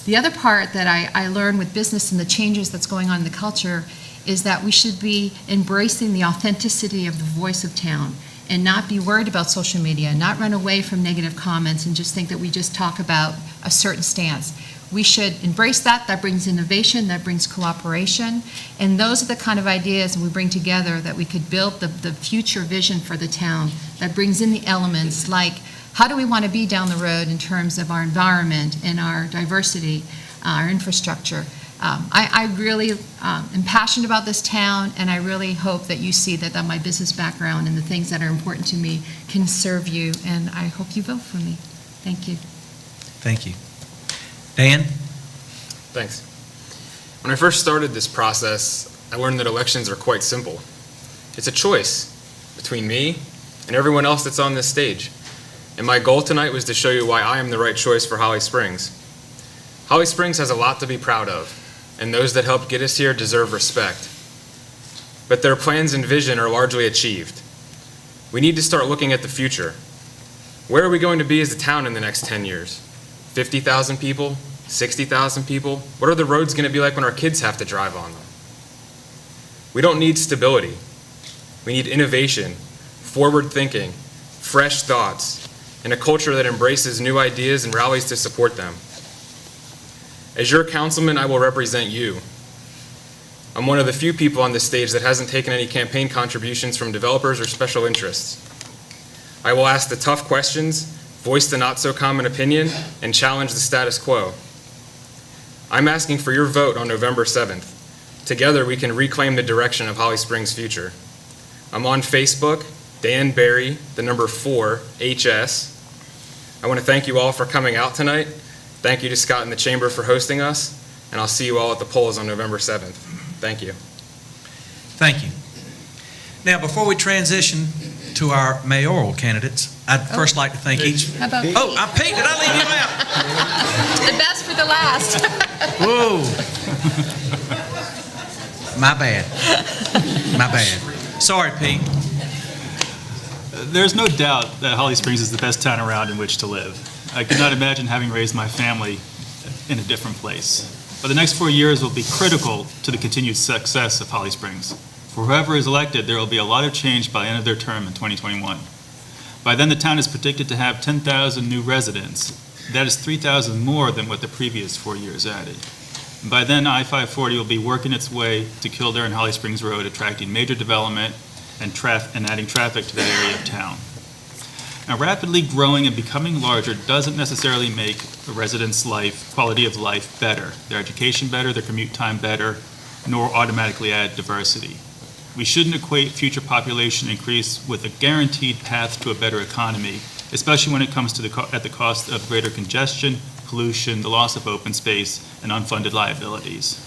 The other part that I learned with business and the changes that's going on in the culture is that we should be embracing the authenticity of the voice of town and not be worried about social media, not run away from negative comments and just think that we just talk about a certain stance. We should embrace that. That brings innovation, that brings cooperation, and those are the kind of ideas we bring together that we could build the future vision for the town that brings in the elements like how do we want to be down the road in terms of our environment and our diversity, our infrastructure. I really am passionate about this town, and I really hope that you see that my business background and the things that are important to me can serve you, and I hope you vote for me. Thank you. Thank you. Dan? Thanks. When I first started this process, I learned that elections are quite simple. It's a choice between me and everyone else that's on this stage. And my goal tonight was to show you why I am the right choice for Holly Springs. Holly Springs has a lot to be proud of, and those that helped get us here deserve respect. But their plans and vision are largely achieved. We need to start looking at the future. Where are we going to be as a town in the next 10 years? 50,000 people? 60,000 people? What are the roads going to be like when our kids have to drive on them? We don't need stability. We need innovation, forward thinking, fresh thoughts, and a culture that embraces new ideas and rallies to support them. As your councilman, I will represent you. I'm one of the few people on this stage that hasn't taken any campaign contributions from developers or special interests. I will ask the tough questions, voice the not-so-common opinion, and challenge the status quo. I'm asking for your vote on November 7th. Together, we can reclaim the direction of Holly Springs' future. I'm on Facebook, Dan Barry, the number 4, HS. I want to thank you all for coming out tonight. Thank you to Scott and the Chamber for hosting us, and I'll see you all at the polls on November 7th. Thank you. Thank you. Now, before we transition to our mayoral candidates, I'd first like to thank each. How about Oh, I'm Pete. Did I leave him out? the best for the last? Whoa. My bad. My bad. Sorry, Pete. There's no doubt that Holly Springs is the best town around in which to live. I could not imagine having raised my family in a different place. But the next 4 years will be critical to the continued success of Holly Springs. For whoever is elected, there will be a lot of change by the end of their term in 2021. By then, the town is predicted to have 10,000 new residents. That is 3,000 more than what the previous 4 years added. And by then, I-540 will be working its way to Kildare and Holly Springs Road, attracting major development and adding traffic to that area of town. Now, rapidly growing and becoming larger doesn't necessarily make a resident's quality of life better, their education better, their commute time better, nor automatically add diversity. We shouldn't equate future population increase with a guaranteed path to a better economy, especially when it comes to at the cost of greater congestion, pollution, the loss of open space, and unfunded liabilities.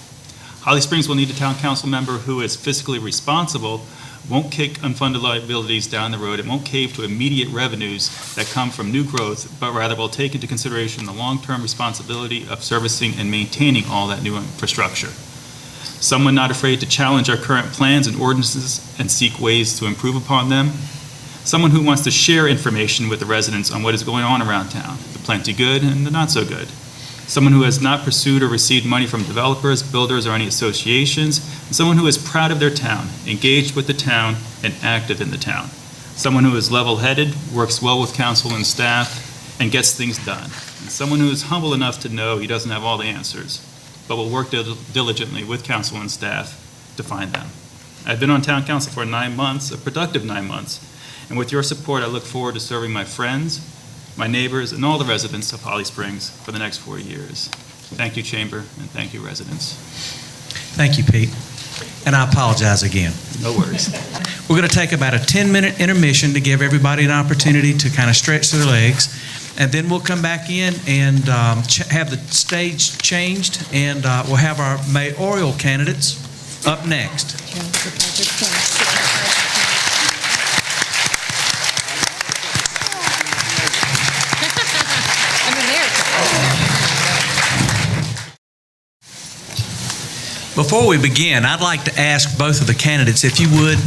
Holly Springs will need a town council member who is fiscally responsible, won't kick unfunded liabilities down the road, and won't cave to immediate revenues that come from new growth, but rather will take into consideration the long-term responsibility of servicing and maintaining all that new infrastructure. Someone not afraid to challenge our current plans and ordinances and seek ways to improve upon them. Someone who wants to share information with the residents on what is going on around town, the plenty good and the not so good. Someone who has not pursued or received money from developers, builders, or any associations. And someone who is proud of their town, engaged with the town, and active in the town. Someone who is level-headed, works well with council and staff, and gets things done. And someone who is humble enough to know he doesn't have all the answers, but will work diligently with council and staff to find them. I've been on town council for 9 months, a productive 9 months, And with your support, I look forward to serving my friends, my neighbors, and all the residents of Holly Springs for the next 4 years. Thank you, Chamber, and thank you, residents. Thank you, Pete. And I apologize again. No worries. We're going to take about a 10-minute intermission to give everybody an opportunity to kind of stretch their legs, and then we'll come back in and have the stage changed, and we'll have our mayoral candidates up next. Before we begin, I'd like to ask both of the candidates, if you would,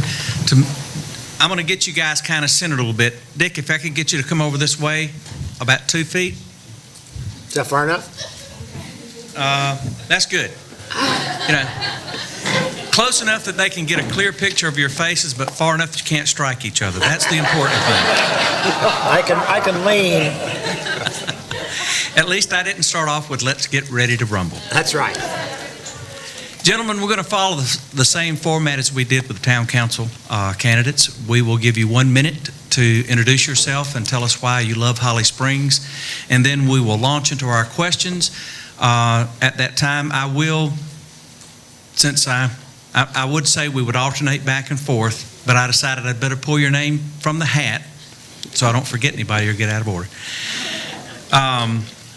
I'm going to get you guys kind of centered a little bit. Dick, if I could get you to come over this way, about 2 feet. Is that far enough? That's good. You know, close enough that they can get a clear picture of your faces, but far enough that you can't strike each other. That's the important thing. I can lean. At least I didn't start off with "let's get ready to rumble." That's right. Gentlemen, we're going to follow the same format as we did with the town council candidates. We will give you 1 minute to introduce yourself and tell us why you love Holly Springs, and then we will launch into our questions. At that time, I would say we would alternate back and forth, but I decided I'd better pull your name from the hat so I don't forget anybody or get out of order.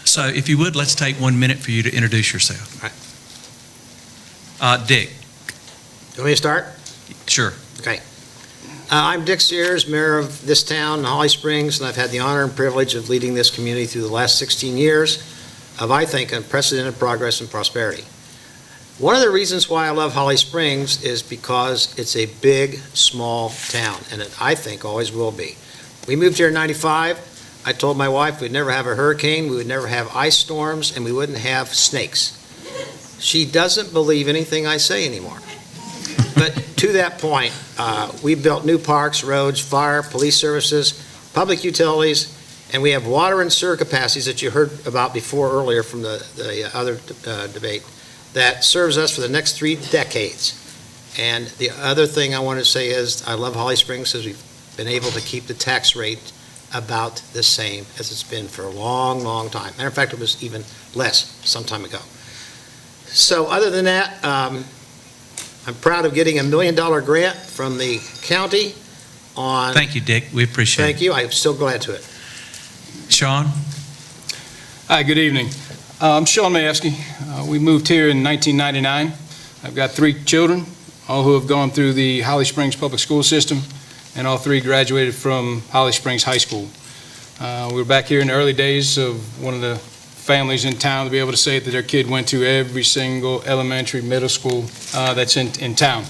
So if you would, let's take 1 minute for you to introduce yourself. Right. Dick. You want me to start? Sure. Okay. I'm Dick Sears, mayor of this town, Holly Springs, and I've had the honor and privilege of leading this community through the last 16 years of, I think, unprecedented progress and prosperity. One of the reasons why I love Holly Springs is because it's a big, small town, and it, I think, always will be. We moved here in '95. I told my wife we'd never have a hurricane, we would never have ice storms, and we wouldn't have snakes. She doesn't believe anything I say anymore. But to that point, we built new parks, roads, fire, police services, public utilities, and we have water and sewer capacities that you heard about before earlier from the other debate that serves us for the next 3 decades. And the other thing I want to say is I love Holly Springs because we've been able to keep the tax rate about the same as it's been for a long, long time. Matter of fact, it was even less some time ago. So other than that, I'm proud of getting $1 million grant from the county on. Thank you, Dick. We appreciate it. Thank you. I'm so glad to it. Sean? Hi, good evening. I'm Sean Mayevsky. We moved here in 1999. I've got 3 children, all who have gone through the Holly Springs public school system, and all 3 graduated from Holly Springs High School. We were back here in the early days of one of the families in town to be able to say that their kid went to every single elementary, middle school that's in town.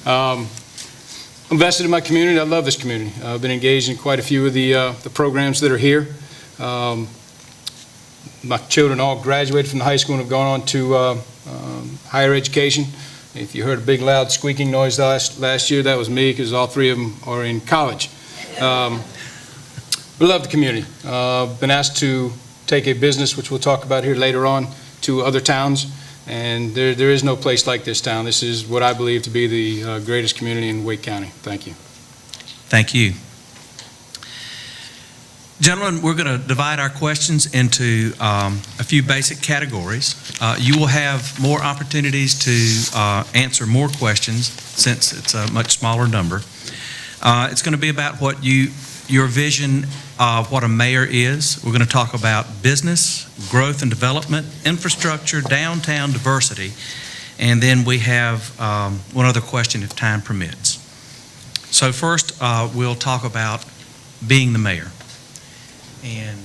I'm vested in my community. I love this community. I've been engaged in quite a few of the programs that are here. My children all graduated from the high school and have gone on to higher education. If you heard a big loud squeaking noise last year, that was me because all 3 of them are in college. We love the community. Been asked to take a business, which we'll talk about here later on, to other towns, and there is no place like this town. This is what I believe to be the greatest community in Wake County. Thank you. Thank you. Gentlemen, we're going to divide our questions into a few basic categories. You will have more opportunities to answer more questions since it's a much smaller number. It's going to be about what your vision of what a mayor is. We're going to talk about business, growth and development, infrastructure, downtown diversity, and then we have one other question if time permits. So first, we'll talk about being the mayor. And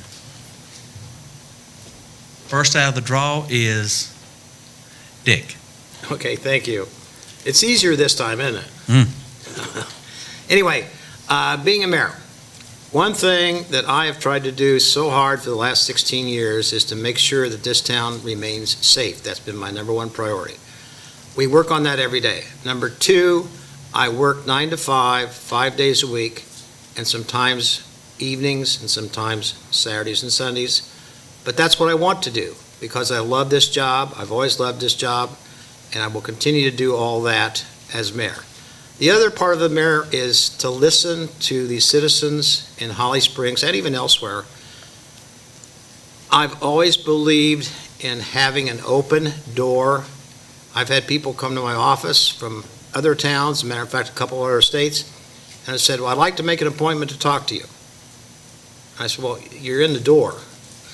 first out of the draw is Dick. Okay, thank you. It's easier this time, isn't it? Anyway, being a mayor, one thing that I have tried to do so hard for the last 16 years is to make sure that this town remains safe. That's been my number 1 priority. We work on that every day. Number 2, I work 9 to 5, 5 days a week, and sometimes evenings and sometimes Saturdays and Sundays. But that's what I want to do because I love this job. I've always loved this job, and I will continue to do all that as mayor. The other part of the mayor is to listen to the citizens in Holly Springs and even elsewhere. I've always believed in having an open door. I've had people come to my office from other towns, as a matter of fact, a couple other states, and I said, well, I'd like to make an appointment to talk to you. I said, well, you're in the door.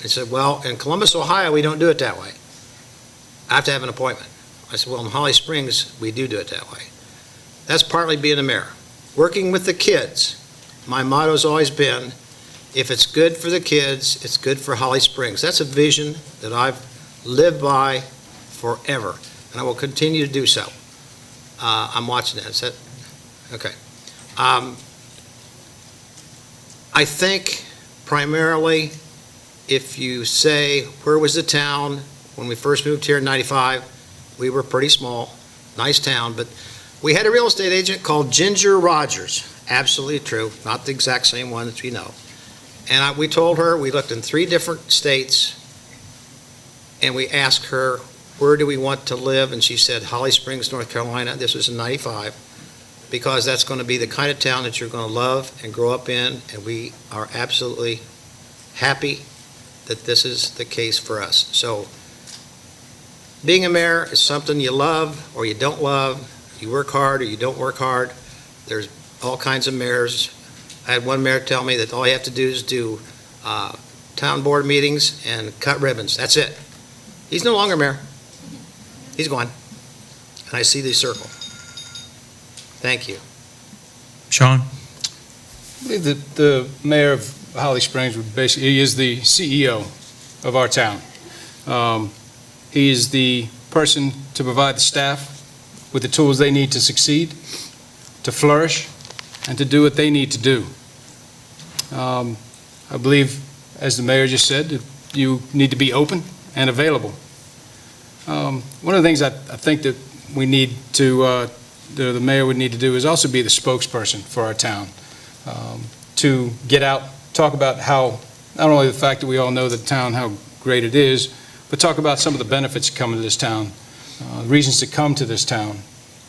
I said, well, in Columbus, Ohio, we don't do it that way. I have to have an appointment. I said, well, in Holly Springs, we do it that way. That's partly being a mayor. Working with the kids, my motto's always been, if it's good for the kids, it's good for Holly Springs. That's a vision that I've lived by forever, and I will continue to do so. I'm watching that. Is that okay? I think primarily, if you say, where was the town when we first moved here in '95? We were pretty small, nice town, but we had a real estate agent called Ginger Rogers. Absolutely true, not the exact same one that we know. And we told her, we looked in 3 different states, and we asked her, where do we want to live? And she said, Holly Springs, North Carolina. This was in '95, because that's going to be the kind of town that you're going to love and grow up in, and we are absolutely happy that this is the case for us. So being a mayor is something you love or you don't love. You work hard or you don't work hard. There's all kinds of mayors. I had one mayor tell me that all you have to do is do town board meetings and cut ribbons. That's it. He's no longer mayor. He's gone. And I see the circle. Thank you. Sean? I believe that the mayor of Holly Springs would basically, he is the CEO of our town. He is the person to provide the staff with the tools they need to succeed, to flourish, and to do what they need to do. I believe, as the mayor just said, that you need to be open and available. One of the things I think that we need to, the mayor would need to do is also be the spokesperson for our town, to get out, talk about how, not only the fact that we all know the town, how great it is, but talk about some of the benefits that come to this town, reasons to come to this town,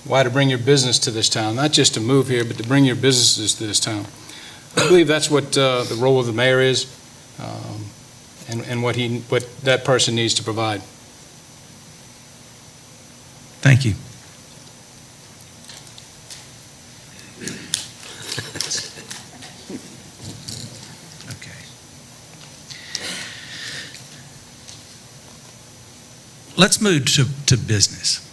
why to bring your business to this town, not just to move here, but to bring your businesses to this town. I believe that's what the role of the mayor is, and what that person needs to provide. Thank you. Okay. Let's move to business.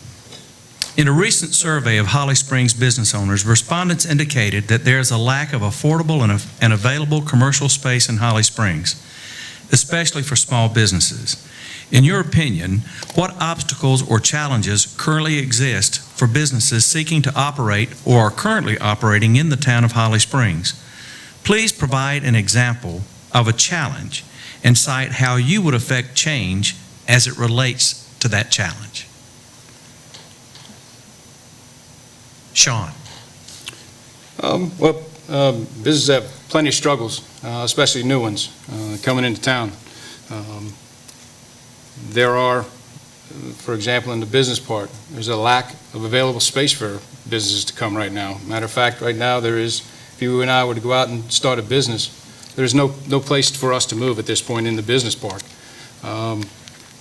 In a recent survey of Holly Springs business owners, respondents indicated that there is a lack of affordable and available commercial space in Holly Springs, especially for small businesses. In your opinion, what obstacles or challenges currently exist for businesses seeking to operate or are currently operating in the town of Holly Springs? Please provide an example of a challenge and cite how you would affect change as it relates to that challenge. Sean. Businesses have plenty of struggles, especially new ones coming into town. There are, for example, in the business part, there's a lack of available space for businesses to come right now. Matter of fact, right now there is, if you and I were to go out and start a business, there's no place for us to move at this point in the business park.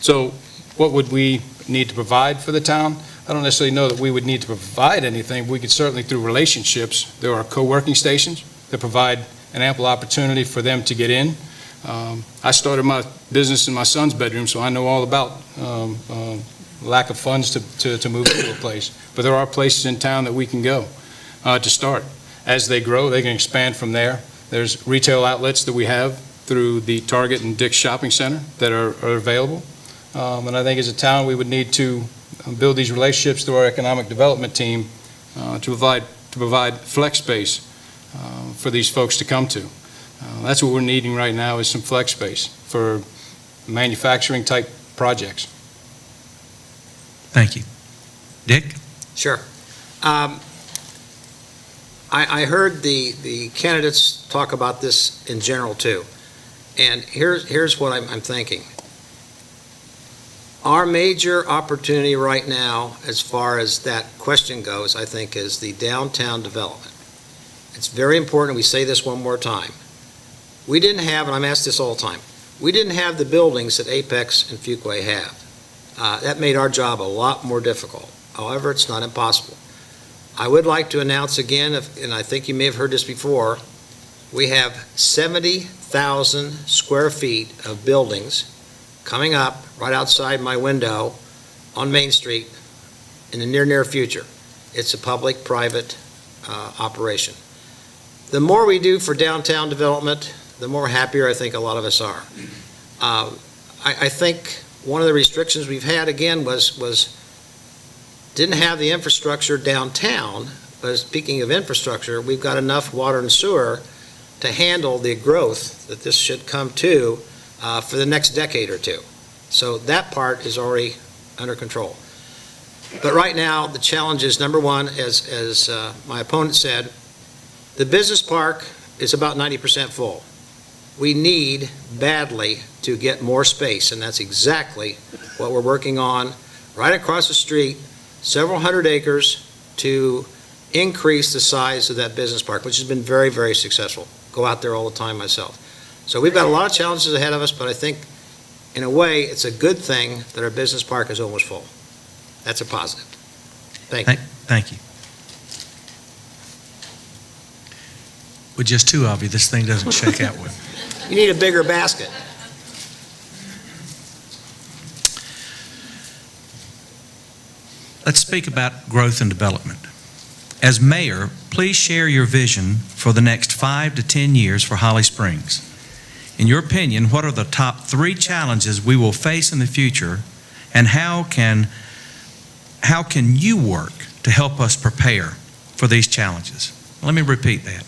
So what would we need to provide for the town? I don't necessarily know that we would need to provide anything. We could certainly, through relationships, there are co-working stations that provide an ample opportunity for them to get in. I started my business in my son's bedroom, so I know all about lack of funds to move to a place. But there are places in town that we can go to start. As they grow, they can expand from there. There's retail outlets that we have through the Target and Dick's Shopping Center that are available. And I think as a town, we would need to build these relationships through our economic development team to provide flex space for these folks to come to. That's what we're needing right now, is some flex space for manufacturing type projects. Thank you. Dick? Sure. I heard the candidates talk about this in general too. And here's what I'm thinking. Our major opportunity right now, as far as that question goes, I think, is the downtown development. It's very important we say this one more time. We didn't have, and I'm asked this all the time, we didn't have the buildings that Apex and Fuquay have. That made our job a lot more difficult. However, it's not impossible. I would like to announce again, and I think you may have heard this before, we have 70,000 square feet of buildings coming up right outside my window on Main Street in the near future. It's a public-private operation. The more we do for downtown development, the more happier I think a lot of us are. I think one of the restrictions we've had, again, was didn't have the infrastructure downtown, but speaking of infrastructure, we've got enough water and sewer to handle the growth that this should come to for the next decade or two. So that part is already under control. But right now, the challenge is, number one, as my opponent said, the business park is about 90% full. We need badly to get more space, and that's exactly what we're working on right across the street, several hundred acres, to increase the size of that business park, which has been very, very successful. Go out there all the time myself. So we've got a lot of challenges ahead of us, but I think, in a way, it's a good thing that our business park is almost full. That's a positive. Thank you. Thank you. With just two of you, this thing doesn't shake out well. You need a bigger basket. Let's speak about growth and development. As mayor, please share your vision for the next 5 to 10 years for Holly Springs. In your opinion, what are the top 3 challenges we will face in the future, and how can you work to help us prepare for these challenges? Let me repeat that.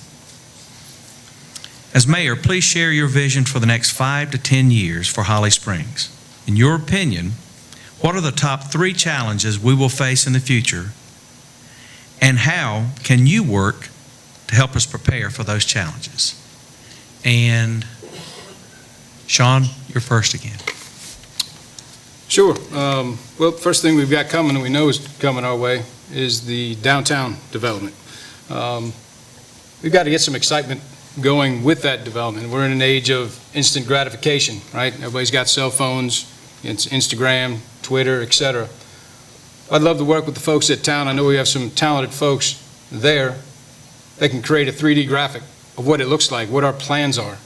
As mayor, please share your vision for the next 5 to 10 years for Holly Springs. In your opinion, what are the top 3 challenges we will face in the future, and how can you work to help us prepare for those challenges? And Sean, you're first again. Sure. Well, first thing we've got coming, and we know is coming our way, is the downtown development. We've got to get some excitement going with that development. We're in an age of instant gratification, right? Everybody's got cell phones, it's Instagram, Twitter, etc. I'd love to work with the folks at town. I know we have some talented folks there. They can create a 3D graphic of what it looks like, what our plans are.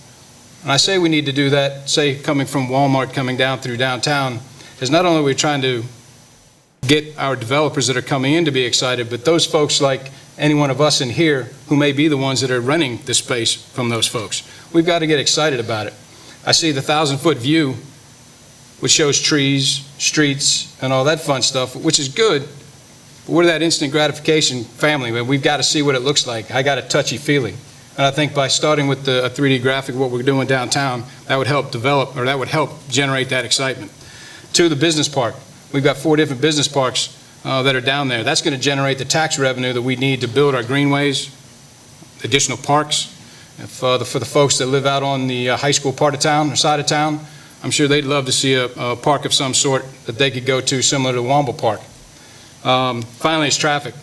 And I say we need to do that, say coming from Walmart, coming down through downtown, is not only are we trying to get our developers that are coming in to be excited, but those folks like any one of us in here who may be the ones that are renting the space from those folks. We've got to get excited about it. I see the 1,000-foot view, which shows trees, streets, and all that fun stuff, which is good, but we're that instant gratification family, man. We've got to see what it looks like. I got a touchy feeling. And I think by starting with a 3D graphic, what we're doing downtown, that would help develop, or that would help generate that excitement. 2, the business park. We've got 4 different business parks that are down there. That's going to generate the tax revenue that we need to build our greenways, additional parks. For the folks that live out on the high school part of town or side of town, I'm sure they'd love to see a park of some sort that they could go to, similar to Womble Park. Finally, it's traffic.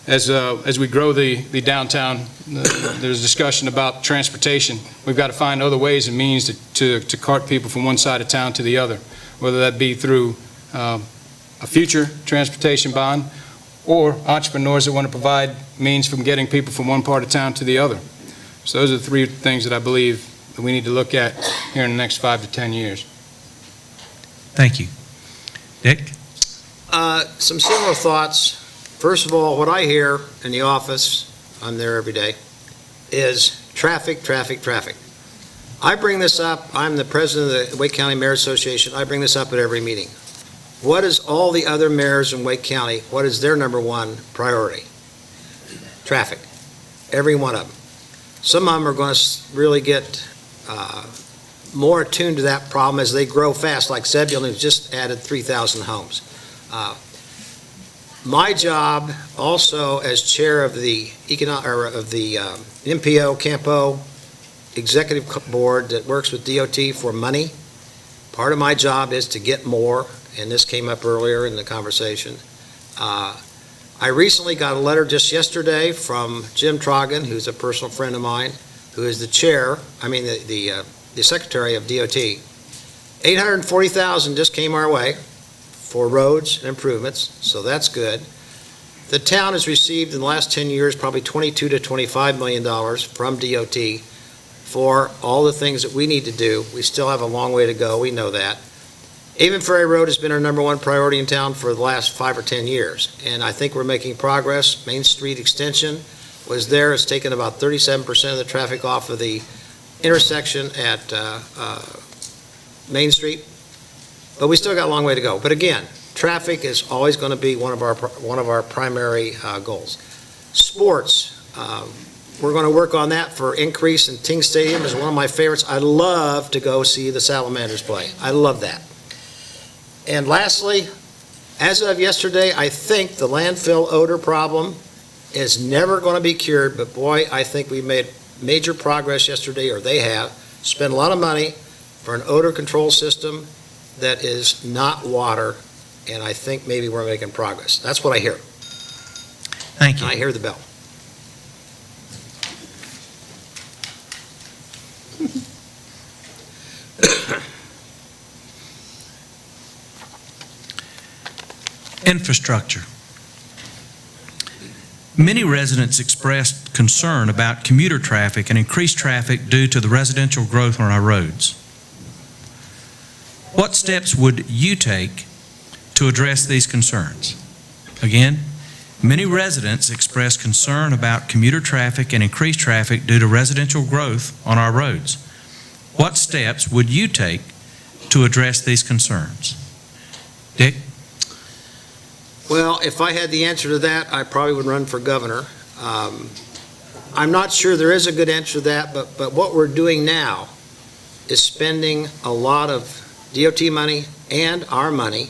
As we grow the downtown, there's discussion about transportation. We've got to find other ways and means to cart people from one side of town to the other, whether that be through a future transportation bond or entrepreneurs that want to provide means from getting people from one part of town to the other. So those are the 3 things that I believe that we need to look at here in the next 5 to 10 years. Thank you. Dick? Some similar thoughts. First of all, what I hear in the office, I'm there every day, is traffic, traffic, traffic. I bring this up, I'm the president of the Wake County Mayor Association, I bring this up at every meeting. What is all the other mayors in Wake County, what is their number 1 priority? Traffic. Every one of them. Some of them are going to really get more attuned to that problem as they grow fast, like Zebulon, who's just added 3,000 homes. My job, also as chair of the MPO Campo Executive Board that works with DOT for money, part of my job is to get more and this came up earlier in the conversation. I recently got a letter just yesterday from Jim Trogan, who's a personal friend of mine, who is the secretary of DOT. $840,000 just came our way for roads and improvements, so that's good. The town has received in the last 10 years probably $22 to $25 million from DOT for all the things that we need to do. We still have a long way to go, we know that. Avon Ferry Road has been our number one priority in town for the last 5 or 10 years, and I think we're making progress. Main Street extension was there. It's taken about 37% of the traffic off of the intersection at Main Street, but we still got a long way to go. But again, traffic is always going to be one of our primary goals. Sports, we're going to work on that for increase in Ting Stadium is one of my favorites. I love to go see the Salamanders play. I love that. And lastly, as of yesterday, I think the landfill odor problem is never going to be cured, but boy, I think we made major progress yesterday, or they have, spent a lot of money for an odor control system that is not water, and I think maybe we're making progress. That's what I hear. Thank you. I hear the bell. Infrastructure. Many residents expressed concern about commuter traffic and increased traffic due to the residential growth on our roads. What steps would you take to address these concerns? Again, many residents expressed concern about commuter traffic and increased traffic due to residential growth on our roads. What steps would you take to address these concerns? Dick? Well, if I had the answer to that, I probably would run for governor. I'm not sure there is a good answer to that, but what we're doing now is spending a lot of DOT money and our money.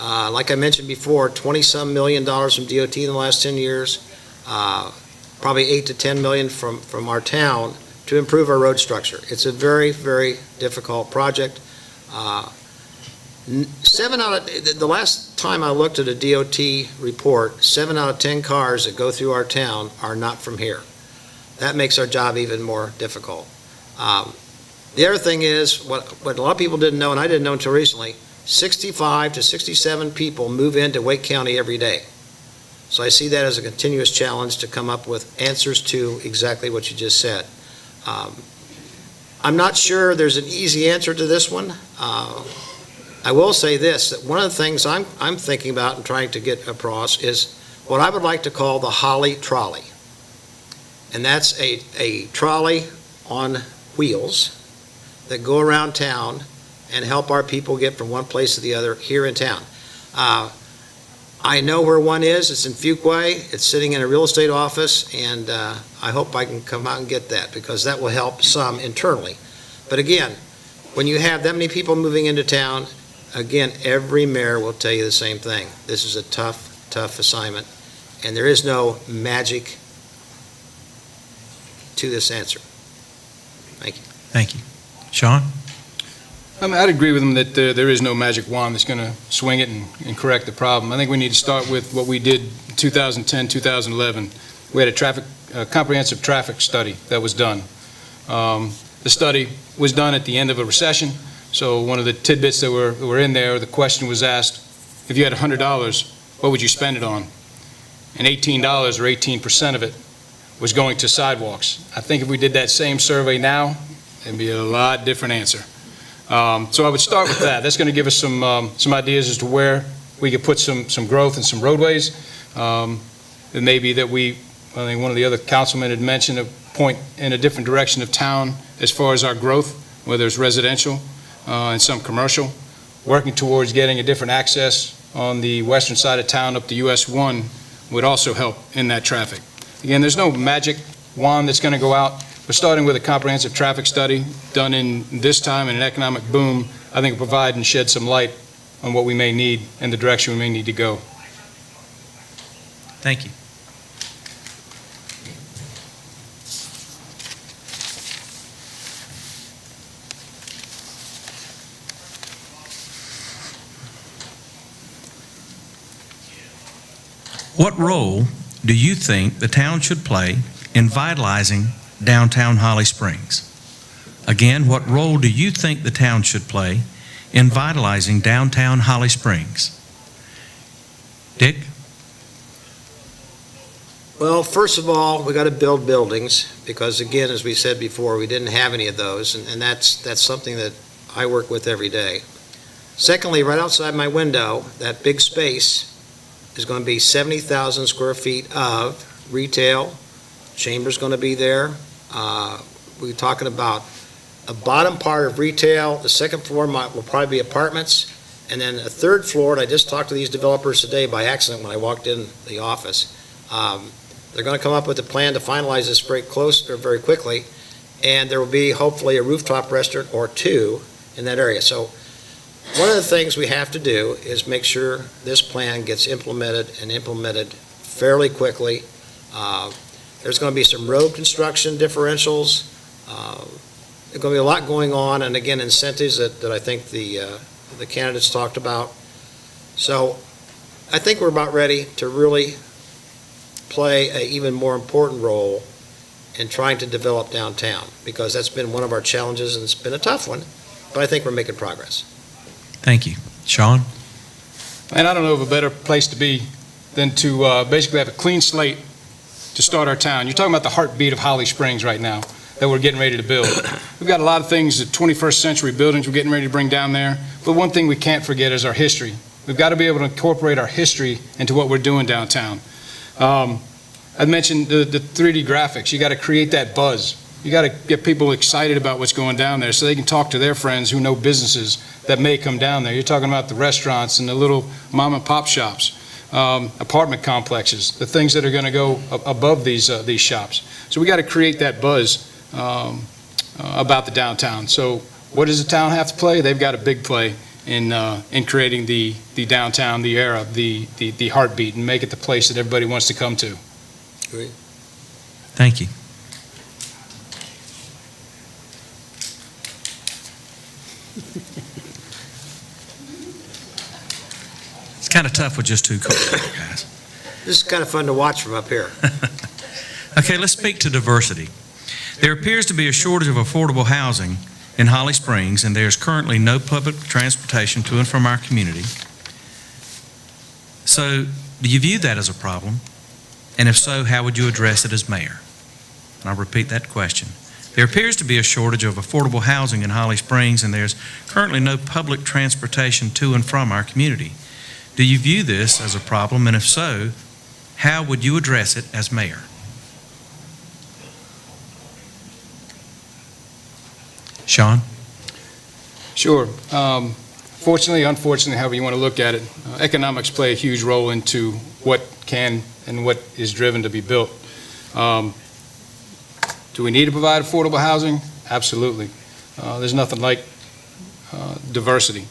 Like I mentioned before, $20-some million from DOT in the last 10 years, probably $8 to $10 million from our town to improve our road structure. It's a very, very difficult project. The last time I looked at a DOT report, 7 out of 10 cars that go through our town are not from here. That makes our job even more difficult. The other thing is, what a lot of people didn't know, and I didn't know until recently, 65 to 67 people move into Wake County every day. So I see that as a continuous challenge to come up with answers to exactly what you just said. I'm not sure there's an easy answer to this one. I will say this, that one of the things I'm thinking about and trying to get across is what I would like to call the Holly Trolley. And that's a trolley on wheels that go around town and help our people get from one place to the other here in town. I know where one is. It's in Fuquay. It's sitting in a real estate office, and I hope I can come out and get that, because that will help some internally. But again, when you have that many people moving into town, again, every mayor will tell you the same thing. This is a tough, tough assignment, and there is no magic to this answer. Thank you. Thank you. Sean? I'd agree with him that there is no magic wand that's going to swing it and correct the problem. I think we need to start with what we did in 2010, 2011. We had a comprehensive traffic study that was done. The study was done at the end of a recession. So one of the tidbits that were in there, the question was asked, if you had $100, what would you spend it on? And $18 or 18% of it was going to sidewalks. I think if we did that same survey now, it'd be a lot different answer. So I would start with that. That's going to give us some ideas as to where we could put some growth and some roadways. It may be that I think one of the other councilmen had mentioned a point in a different direction of town as far as our growth, whether it's residential and some commercial, working towards getting a different access on the western side of town up to US 1 would also help in that traffic. Again, there's no magic wand that's going to go out. We're starting with a comprehensive traffic study done in this time in an economic boom. I think will provide and shed some light on what we may need and the direction we may need to go. Thank you. What role do you think the town should play in vitalizing downtown Holly Springs? Again, what role do you think the town should play in vitalizing downtown Holly Springs? Dick? Well, first of all, we got to build buildings, because again, as we said before, we didn't have any of those, and that's something that I work with every day. Secondly, right outside my window, that big space is going to be 70,000 square feet of retail. Chamber's going to be there. We're talking about a bottom part of retail. The second floor will probably be apartments, and then a third floor, and I just talked to these developers today by accident when I walked in the office. They're going to come up with a plan to finalize this very quickly, and there will be hopefully a rooftop restaurant or two in that area. So one of the things we have to do is make sure this plan gets implemented fairly quickly. There's going to be some road construction differentials. There's going to be a lot going on, and again, incentives that I think the candidates talked about. So I think we're about ready to really play an even more important role in trying to develop downtown, because that's been one of our challenges, and it's been a tough one, but I think we're making progress. Thank you. Sean? And I don't know of a better place to be than to basically have a clean slate to start our town. You're talking about the heartbeat of Holly Springs right now that we're getting ready to build. We've got a lot of things, the 21st century buildings we're getting ready to bring down there, but one thing we can't forget is our history. We've got to be able to incorporate our history into what we're doing downtown. I mentioned the 3D graphics. You got to create that buzz. You got to get people excited about what's going down there so they can talk to their friends who know businesses that may come down there. You're talking about the restaurants and the little mom and pop shops, apartment complexes, the things that are going to go above these shops. So we got to create that buzz about the downtown. So what does the town have to play? They've got a big play in creating the downtown, the era, the heartbeat, and make it the place that everybody wants to come to. Great. Thank you. It's kind of tough with just two cars, guys. This is kind of fun to watch from up here. Okay, let's speak to diversity. There appears to be a shortage of affordable housing in Holly Springs, and there's currently no public transportation to and from our community. So, do you view that as a problem? And if so, how would you address it as mayor? And I'll repeat that question. There appears to be a shortage of affordable housing in Holly Springs, and there's currently no public transportation to and from our community. Do you view this as a problem? And if so, how would you address it as mayor? Sean? Sure. Fortunately, unfortunately, however you want to look at it, economics play a huge role into what can and what is driven to be built. Do we need to provide affordable housing? Absolutely. There's nothing like diversity.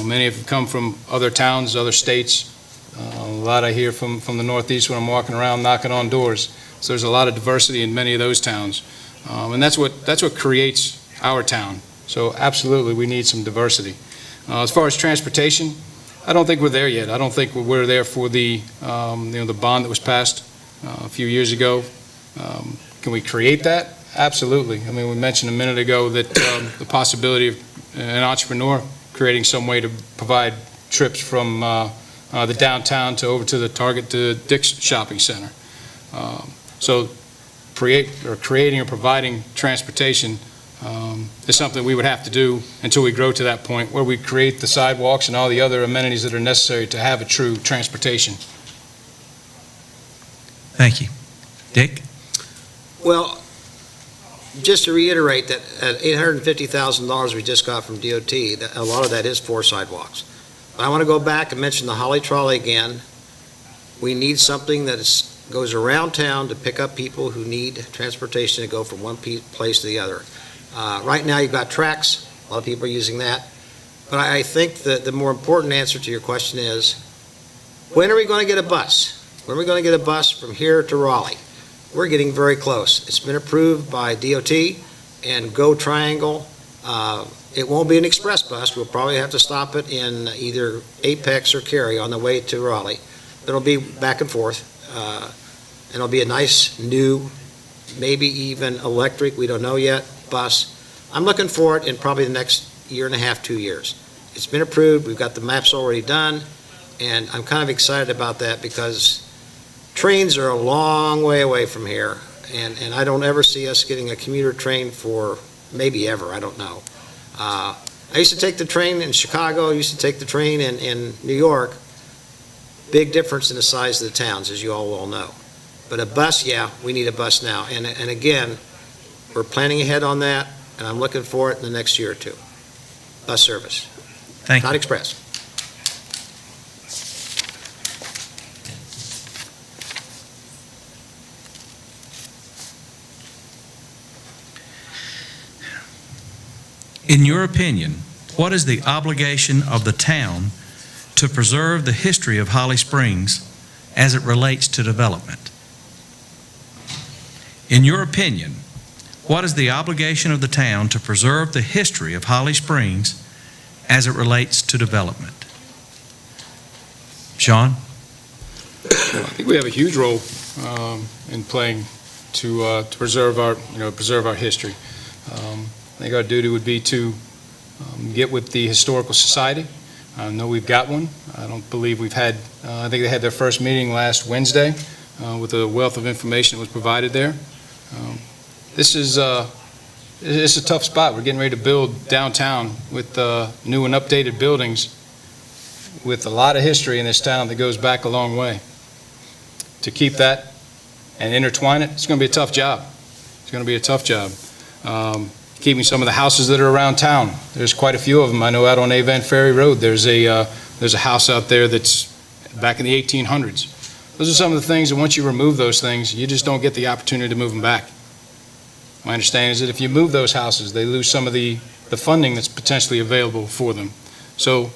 Many of them come from other towns, other states. A lot I hear from the Northeast when I'm walking around knocking on doors. So there's a lot of diversity in many of those towns. And that's what creates our town. So absolutely, we need some diversity. As far as transportation, I don't think we're there yet. I don't think we're there for the bond that was passed a few years ago. Can we create that? Absolutely. I mean, we mentioned a minute ago that the possibility of an entrepreneur creating some way to provide trips from the downtown to over to the Target to Dick's Shopping Center. So creating or providing transportation is something we would have to do until we grow to that point where we create the sidewalks and all the other amenities that are necessary to have a true transportation. Thank you. Dick? Well, just to reiterate that at $850,000 we just got from DOT, a lot of that is for sidewalks. But I want to go back and mention the Holly Trolley again. We need something that goes around town to pick up people who need transportation to go from one place to the other. Right now you've got tracks, a lot of people are using that. But I think that the more important answer to your question is, when are we going to get a bus? When are we going to get a bus from here to Raleigh? We're getting very close. It's been approved by DOT and Go Triangle. It won't be an express bus. We'll probably have to stop it in either Apex or Cary on the way to Raleigh. it'll be back and forth. And it'll be a nice, new, maybe even electric, we don't know yet, bus. I'm looking for it in probably the next year and a half, 2 years. It's been approved, we've got the maps already done, and I'm kind of excited about that because trains are a long way away from here, and I don't ever see us getting a commuter train for maybe ever, I don't know. I used to take the train in Chicago, I used to take the train in New York. Big difference in the size of the towns, as you all well know. But a bus, yeah, we need a bus now. And again, we're planning ahead on that, and I'm looking for it in the next year or two. Bus service, Thank not you. express. In your opinion, what is the obligation of the town to preserve the history of Holly Springs as it relates to development? In your opinion, what is the obligation of the town to preserve the history of Holly Springs as it relates to development? Sean? I think we have a huge role in playing to preserve our history. I think our duty would be to get with the Historical Society. I know we've got one. I don't believe we've had, I think they had their first meeting last Wednesday with a wealth of information that was provided there. This is a tough spot. We're getting ready to build downtown with new and updated buildings with a lot of history in this town that goes back a long way. To keep that and intertwine it, it's going to be a tough job. It's going to be a tough job. Keeping some of the houses that are around town. There's quite a few of them. I know out on Avon Ferry Road, there's a house out there that's back in the 1800s. Those are some of the things that once you remove those things, you just don't get the opportunity to move them back. My understanding is that if you move those houses, they lose some of the funding that's potentially available for them. So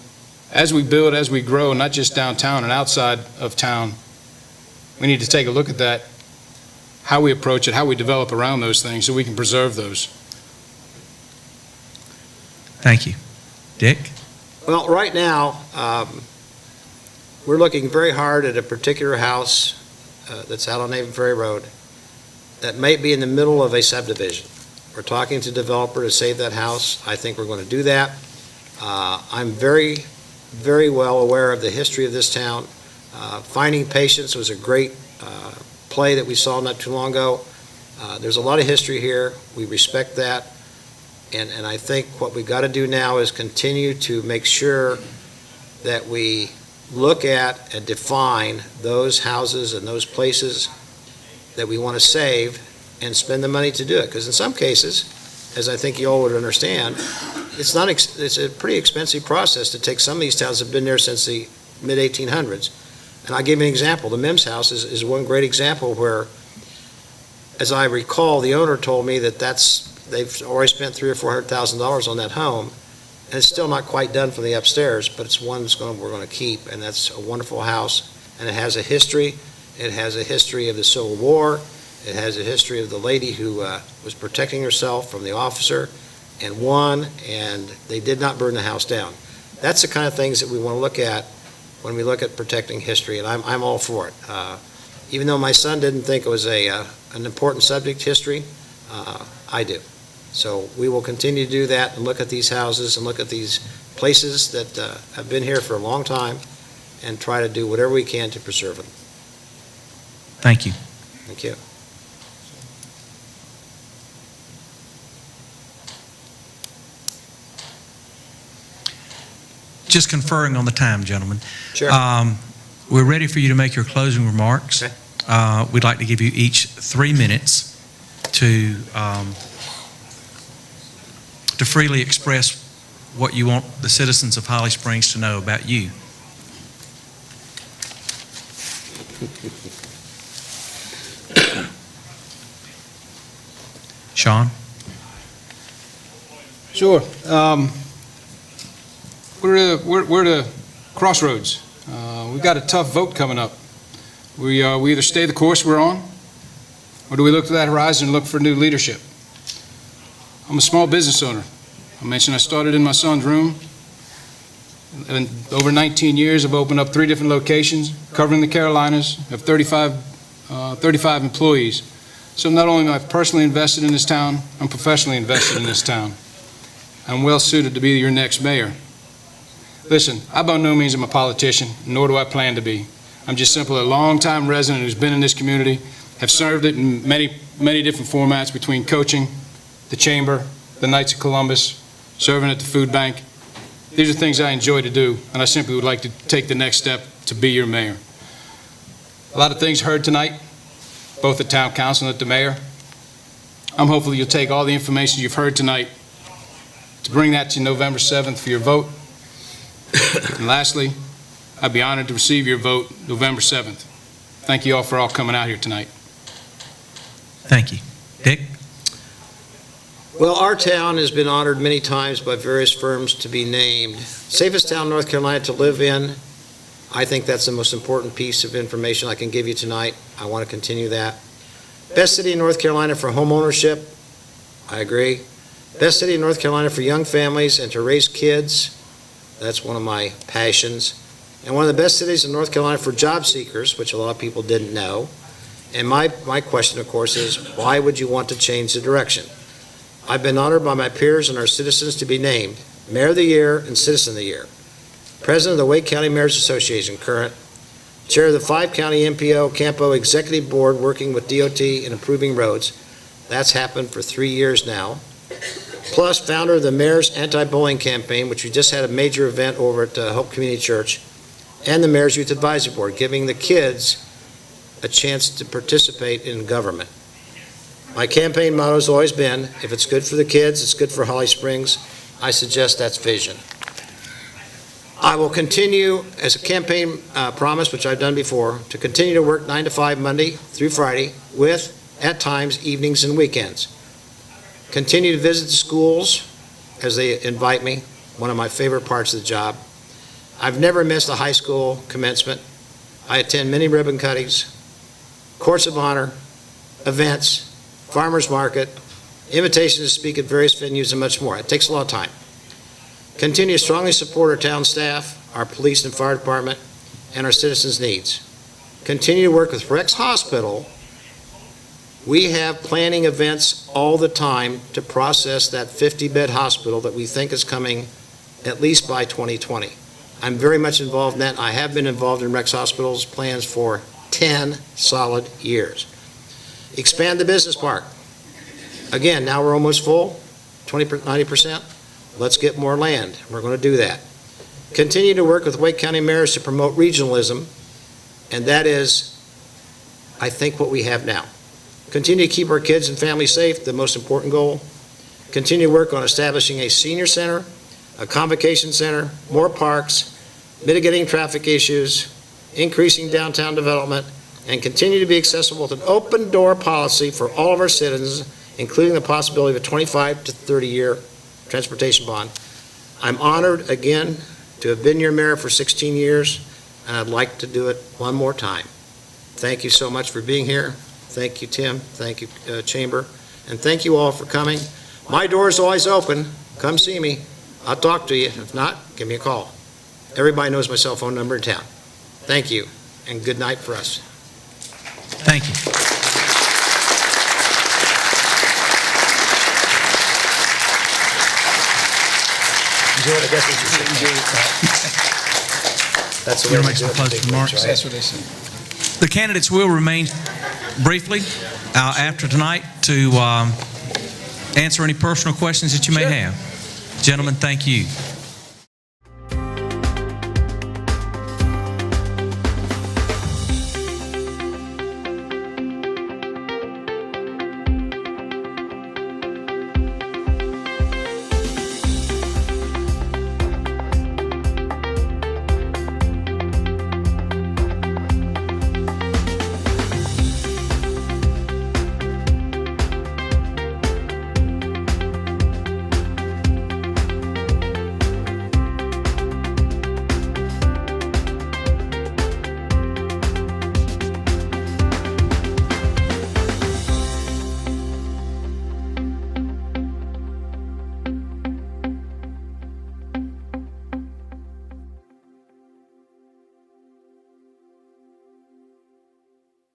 as we build, as we grow, not just downtown and outside of town, we need to take a look at that, how we approach it, how we develop around those things so we can preserve those. Thank you. Dick? Well, right now, we're looking very hard at a particular house that's out on Avon Ferry Road that might be in the middle of a subdivision. We're talking to the developer to save that house. I think we're going to do that. I'm very, very well aware of the history of this town. Finding Patience was a great play that we saw not too long ago. There's a lot of history here. We respect that. And I think what we've got to do now is continue to make sure that we look at and define those houses and those places that we want to save and spend the money to do it. Because in some cases, as I think you all would understand, it's a pretty expensive process to take some of these towns that have been there since the mid-1800s. And I'll give you an example. The Mims house is one great example where, as I recall, the owner told me that they've already spent $300,000 or $400,000 on that home, and it's still not quite done from the upstairs, but it's one we're going to keep, and that's a wonderful house, and it has a history. It has a history of the Civil War. It has a history of the lady who was protecting herself from the officer and won, and they did not burn the house down. That's the kind of things that we want to look at when we look at protecting history, and I'm all for it. Even though my son didn't think it was an important subject, history, I do. So we will continue to do that and look at these houses and look at these places that have been here for a long time and try to do whatever we can to preserve them. Thank you. Thank you. Just conferring on the time, gentlemen. Sure. We're ready for you to make your closing remarks. Okay. We'd like to give you each 3 minutes to freely express what you want the citizens of Holly Springs to know about you. Sean? Sure. We're at a crossroads. We've got a tough vote coming up. We either stay the course we're on, or do we look to that horizon and look for new leadership? I'm a small business owner. I mentioned I started in my son's room. In over 19 years, I've opened up 3 different locations, covering the Carolinas, have 35 employees. So not only am I personally invested in this town, I'm professionally invested in this town. I'm well suited to be your next mayor. Listen, I by no means am a politician, nor do I plan to be. I'm just simply a longtime resident who's been in this community, have served it in many different formats between coaching, the chamber, the Knights of Columbus, serving at the food bank. These are things I enjoy to do, and I simply would like to take the next step to be your mayor. A lot of things heard tonight, both at town council and at the mayor. I'm hopeful you'll take all the information you've heard tonight to bring that to November 7th for your vote. And lastly, I'd be honored to receive your vote November 7th. Thank you all for coming out here tonight. Thank you. Dick? Well, our town has been honored many times by various firms to be named safest town in North Carolina to live in. I think that's the most important piece of information I can give you tonight. I want to continue that. Best city in North Carolina for home ownership. I agree. Best city in North Carolina for young families and to raise kids. That's one of my passions. And one of the best cities in North Carolina for job seekers, which a lot of people didn't know. And my question, of course, is why would you want to change the direction? I've been honored by my peers and our citizens to be named Mayor of the Year and Citizen of the Year, President of the Wake County Mayors Association, current, Chair of the 5-County MPO Campo Executive Board working with DOT in improving roads. That's happened for 3 years now. Plus, founder of the Mayor's Anti-Bullying Campaign, which we just had a major event over at Hope Community Church, and the Mayor's Youth Advisory Board, giving the kids a chance to participate in government. My campaign motto has always been, if it's good for the kids, it's good for Holly Springs. I suggest that's vision. I will continue, as a campaign promise, which I've done before, to continue to work 9 to 5 Monday through Friday with, at times, evenings and weekends. Continue to visit the schools as they invite me, one of my favorite parts of the job. I've never missed a high school commencement. I attend many ribbon cuttings, courts of honor, events, farmers market, invitations to speak at various venues, and much more. It takes a lot of time. Continue to strongly support our town staff, our police and fire department, and our citizens' needs. Continue to work with Rex Hospital. We have planning events all the time to process that 50-bed hospital that we think is coming at least by 2020. I'm very much involved in that. I have been involved in Rex Hospital's plans for 10 solid years. Expand the business park. Again, now we're almost full, 90%. Let's get more land. We're going to do that. Continue to work with Wake County mayors to promote regionalism, and that is, I think, what we have now. Continue to keep our kids and families safe, the most important goal. Continue to work on establishing a senior center, a convocation center, more parks, mitigating traffic issues, increasing downtown development, and continue to be accessible with an open door policy for all of our citizens, including the possibility of a 25 to 30-year transportation bond. I'm honored, again, to have been your mayor for 16 years, and I'd like to do it one more time. Thank you so much for being here. Thank you, Tim. Thank you, Chamber. And thank you all for coming. My door is always open. Come see me. I'll talk to you. If not, give me a call. Everybody knows my cell phone number in town. Thank you, and good night for us. Thank you. That's the You way want to we make do some it. closing remarks? That's what they said. The candidates will remain briefly after tonight to answer any personal questions that you may have. Gentlemen, thank you.